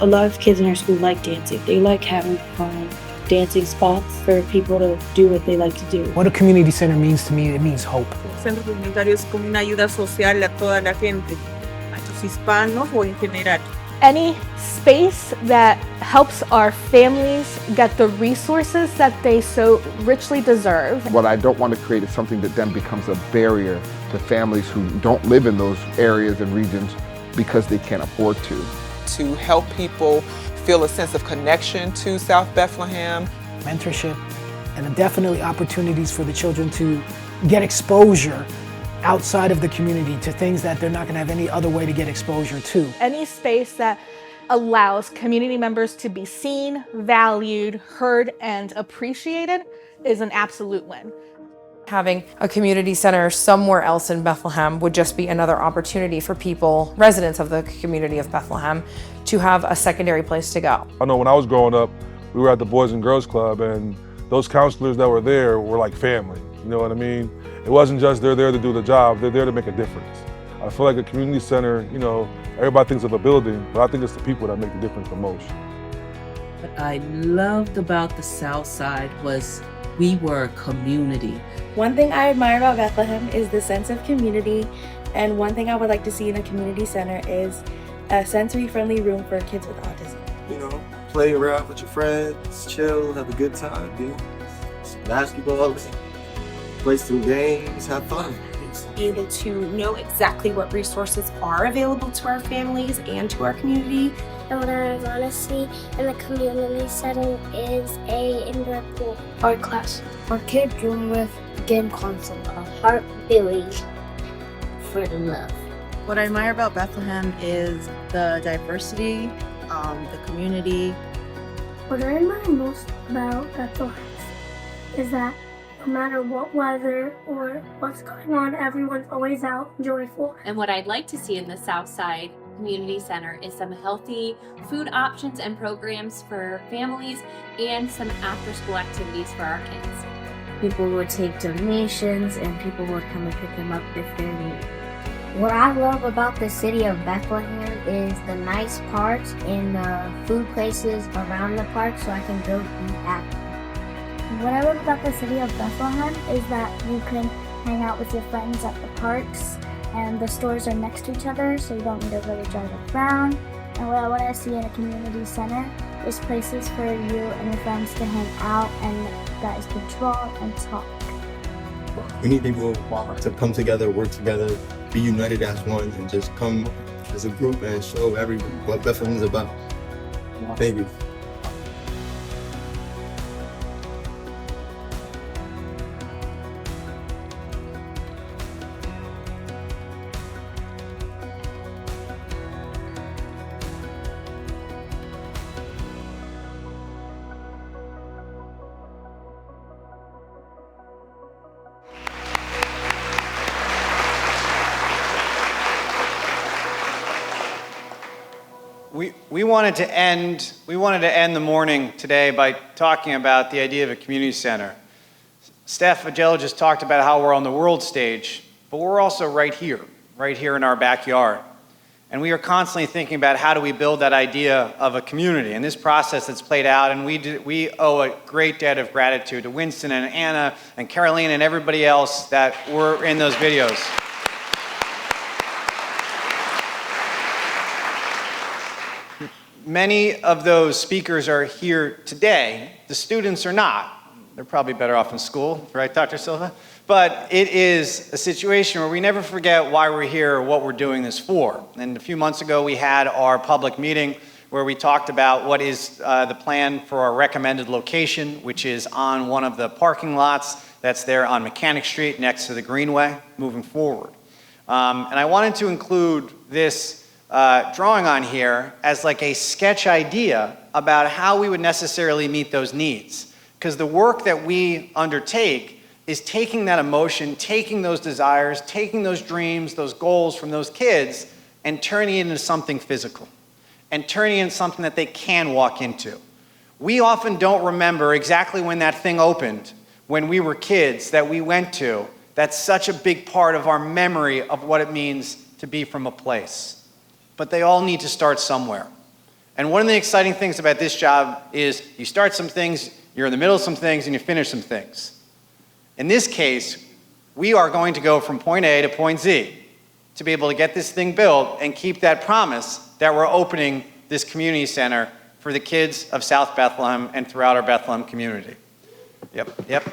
A lot of kids in our school like dancing. They like having fun. Dancing spots for people to do what they like to do. What a community center means to me, it means hope. El centro comunitario es como una ayuda social a toda la gente, a los hispanos o en general. Any space that helps our families get the resources that they so richly deserve. What I don't want to create is something that then becomes a barrier to families who don't live in those areas and regions because they can't afford to. To help people feel a sense of connection to South Bethlehem. Mentorship and definitely opportunities for the children to get exposure outside of the community to things that they're not going to have any other way to get exposure to. Any space that allows community members to be seen, valued, heard, and appreciated is an absolute win. Having a community center somewhere else in Bethlehem would just be another opportunity for people, residents of the community of Bethlehem, to have a secondary place to go. I know when I was growing up, we were at the Boys and Girls Club, and those counselors that were there were like family, you know what I mean? It wasn't just they're there to do the job, they're there to make a difference. I feel like a community center, everybody thinks of a building, but I think it's the people that make the difference the most. What I loved about the South Side was we were a community. One thing I admire about Bethlehem is the sense of community, and one thing I would like to see in a community center is a sensory-friendly room for kids with autism. Play around with your friends, chill, have a good time, some basketball, play some games, have fun. Be able to know exactly what resources are available to our families and to our community. And what I want to see in the community setting is a indoor pool, art class, arcade room with game console, a heart village for love. What I admire about Bethlehem is the diversity, the community. What I admire most about Bethlehem is that no matter what weather or what's going on, everyone's always out joyful. And what I'd like to see in the South Side Community Center is some healthy food options and programs for families and some after-school activities for our kids. People would take donations and people would come and pick them up if they're needed. What I love about the city of Bethlehem is the nice parks and the food places around the park so I can go eat at them. What I love about the city of Bethlehem is that you can hang out with your friends at the parks and the stores are next to each other so you don't need to really drive around. And what I want to see in a community center is places for you and your friends to hang out and you guys can draw and talk. We need people to come together, work together, be united as one, and just come as a group and show everyone what Bethlehem is about. Thank you. We wanted to end the morning today by talking about the idea of a community center. Steph Agella just talked about how we're on the world stage, but we're also right here in our backyard. And we are constantly thinking about how do we build that idea of a community. And this process that's played out, and we owe a great debt of gratitude to Winston and Anna and Caroline and everybody else that were in those videos. Many of those speakers are here today. The students are not. They're probably better off in school, right, Dr. Silva? But it is a situation where we never forget why we're here or what we're doing this for. And a few months ago, we had our public meeting where we talked about what is the plan for our recommended location, which is on one of the parking lots that's there on Mechanic Street next to the Greenway moving forward. And I wanted to include this drawing on here as like a sketch idea about how we would necessarily meet those needs. Because the work that we undertake is taking that emotion, taking those desires, taking those dreams, those goals from those kids, and turning it into something physical, and turning it into something that they can walk into. We often don't remember exactly when that thing opened, when we were kids, that we went to. That's such a big part of our memory of what it means to be from a place. But they all need to start somewhere. And one of the exciting things about this job is you start some things, you're in the middle of some things, and you finish some things. In this case, we are going to go from point A to point Z to be able to get this thing built and keep that promise that we're opening this community center for the kids of South Bethlehem and throughout our Bethlehem community. Yep.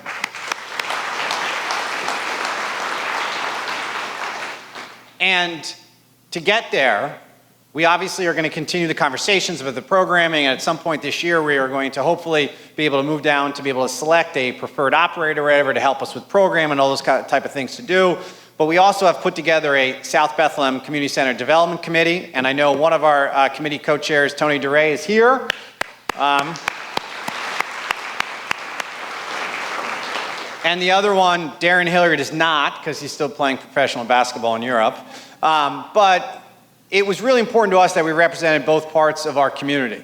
And to get there, we obviously are going to continue the conversations about the programming, and at some point this year we are going to hopefully be able to move down to be able to select a preferred operator or whatever to help us with program and all those type of things to do. But we also have put together a South Bethlehem Community Center Development Committee, and I know one of our committee co-chairs, Tony DeRay, is here. And the other one, Darren Hilliard, is not, because he's still playing professional basketball in Europe. But it was really important to us that we represented both parts of our community.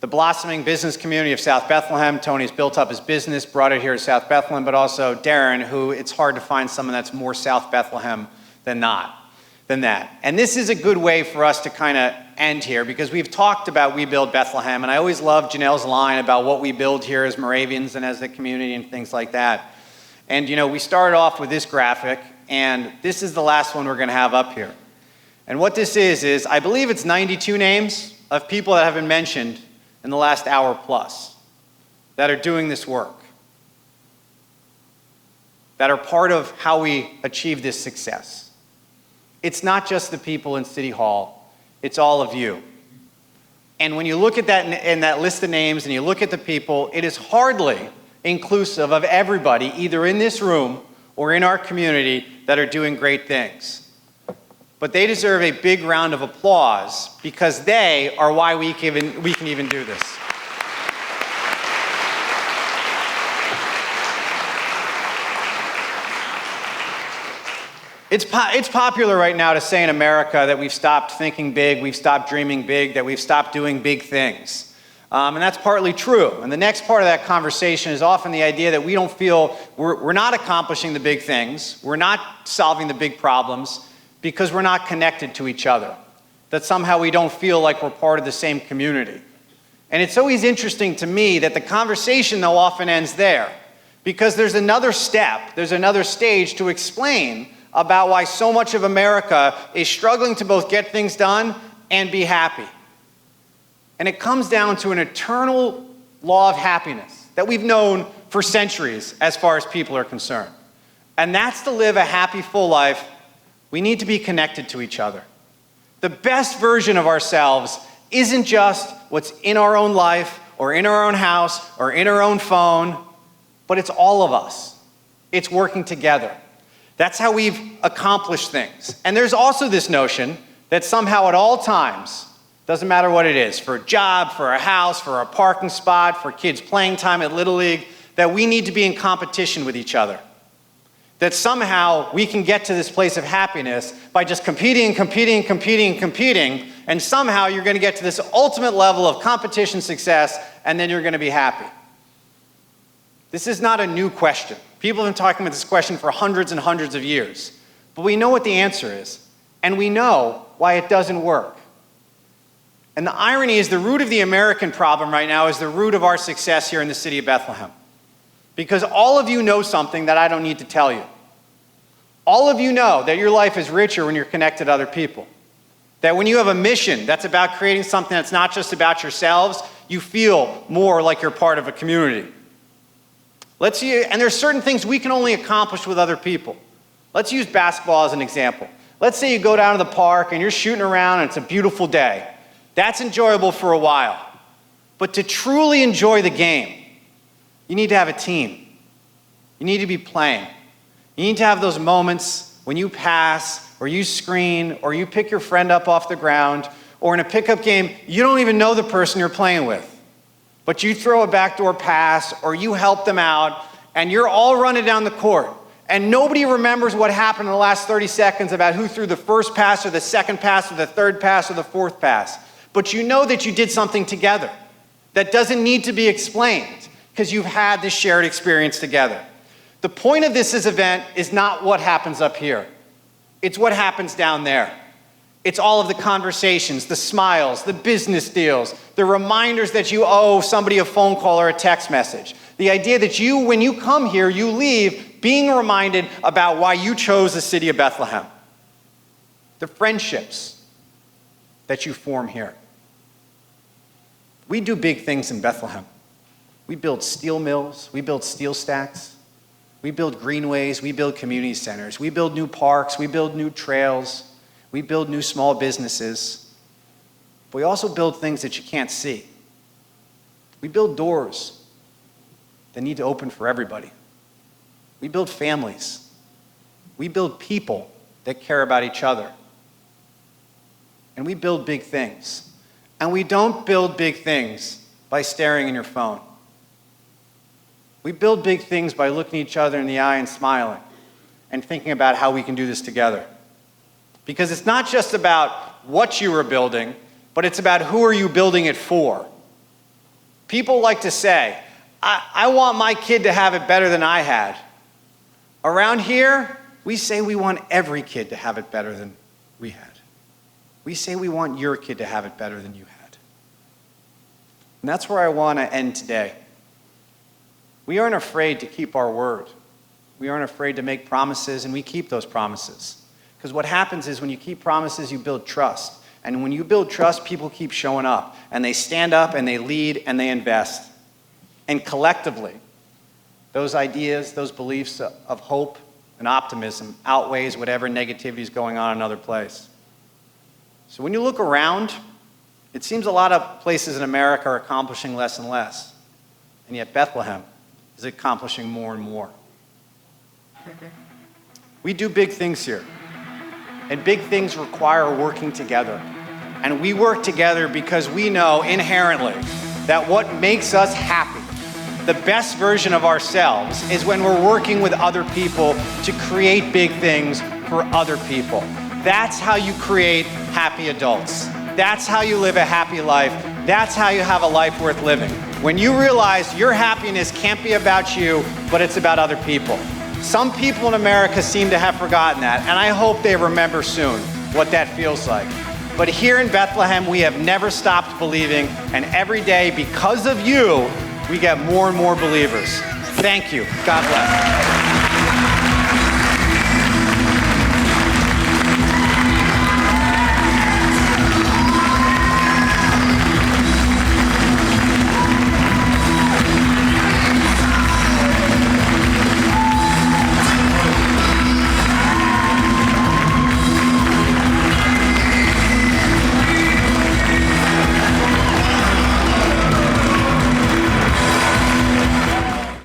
The blossoming business community of South Bethlehem. Tony's built up his business, brought it here to South Bethlehem, but also Darren, who it's hard to find someone that's more South Bethlehem than that. And this is a good way for us to kind of end here, because we've talked about We Build Bethlehem, and I always love Janelle's line about what we build here as Moravians and as the community and things like that. And we started off with this graphic, and this is the last one we're going to have up here. And what this is I believe it's 92 names of people that have been mentioned in the last hour plus that are doing this work, that are part of how we achieve this success. It's not just the people in City Hall, it's all of you. And when you look at that in that list of names and you look at the people, it is hardly inclusive of everybody, either in this room or in our community, that are doing great things. But they deserve a big round of applause, because they are why we can even do this. It's popular right now to say in America that we've stopped thinking big, we've stopped dreaming big, that we've stopped doing big things. And that's partly true. And the next part of that conversation is often the idea that we don't feel we're not accomplishing the big things, we're not solving the big problems, because we're not connected to each other. That somehow we don't feel like we're part of the same community. And it's always interesting to me that the conversation, though, often ends there, because there's another step, there's another stage to explain about why so much of America is struggling to both get things done and be happy. And it comes down to an eternal law of happiness that we've known for centuries as far as people are concerned. And that's to live a happy, full life, we need to be connected to each other. The best version of ourselves isn't just what's in our own life or in our own house or in our own phone, but it's all of us. It's working together. That's how we've accomplished things. And there's also this notion that somehow at all times, doesn't matter what it is, for a job, for a house, for a parking spot, for kids playing time at Little League, that we need to be in competition with each other. That somehow we can get to this place of happiness by just competing, and somehow you're going to get to this ultimate level of competition success, and then you're going to be happy. This is not a new question. People have been talking about this question for hundreds and hundreds of years. But we know what the answer is, and we know why it doesn't work. And the irony is the root of the American problem right now is the root of our success here in the city of Bethlehem. Because all of you know something that I don't need to tell you. All of you know that your life is richer when you're connected to other people. That when you have a mission that's about creating something that's not just about yourselves, you feel more like you're part of a community. And there's certain things we can only accomplish with other people. Let's use basketball as an example. Let's say you go down to the park and you're shooting around and it's a beautiful day. That's enjoyable for a while. But to truly enjoy the game, you need to have a team. You need to be playing. You need to have those moments when you pass, or you screen, or you pick your friend up off the ground, or in a pickup game, you don't even know the person you're playing with. But you throw a backdoor pass, or you help them out, and you're all running down the court, and nobody remembers what happened in the last 30 seconds about who threw the first pass or the second pass or the third pass or the fourth pass. But you know that you did something together that doesn't need to be explained because you've had this shared experience together. The point of this event is not what happens up here. It's what happens down there. It's all of the conversations, the smiles, the business deals, the reminders that you owe somebody a phone call or a text message. The idea that you, when you come here, you leave being reminded about why you chose the city of Bethlehem. The friendships that you form here. We do big things in Bethlehem. We build steel mills, we build SteelStacks, we build greenways, we build community centers, we build new parks, we build new trails, we build new small businesses. But we also build things that you can't see. We build doors that need to open for everybody. We build families. We build people that care about each other. And we build big things. And we don't build big things by staring in your phone. We build big things by looking each other in the eye and smiling and thinking about how we can do this together. Because it's not just about what you are building, but it's about who are you building it for. People like to say, I want my kid to have it better than I had. Around here, we say we want every kid to have it better than we had. We say we want your kid to have it better than you had. And that's where I want to end today. We aren't afraid to keep our word. We aren't afraid to make promises, and we keep those promises. Because what happens is when you keep promises, you build trust. And when you build trust, people keep showing up. And they stand up, and they lead, and they invest. And collectively, those ideas, those beliefs of hope and optimism outweighs whatever negativity is going on in another place. So when you look around, it seems a lot of places in America are accomplishing less and less. And yet Bethlehem is accomplishing more and more. We do big things here. And big things require working together. And we work together because we know inherently that what makes us happy, the best version of ourselves, is when we're working with other people to create big things for other people. That's how you create happy adults. That's how you live a happy life. That's how you have a life worth living. When you realize your happiness can't be about you, but it's about other people. Some people in America seem to have forgotten that, and I hope they remember soon what that feels like. But here in Bethlehem, we have never stopped believing, and every day, because of you, we get more and more believers. Thank you. God bless.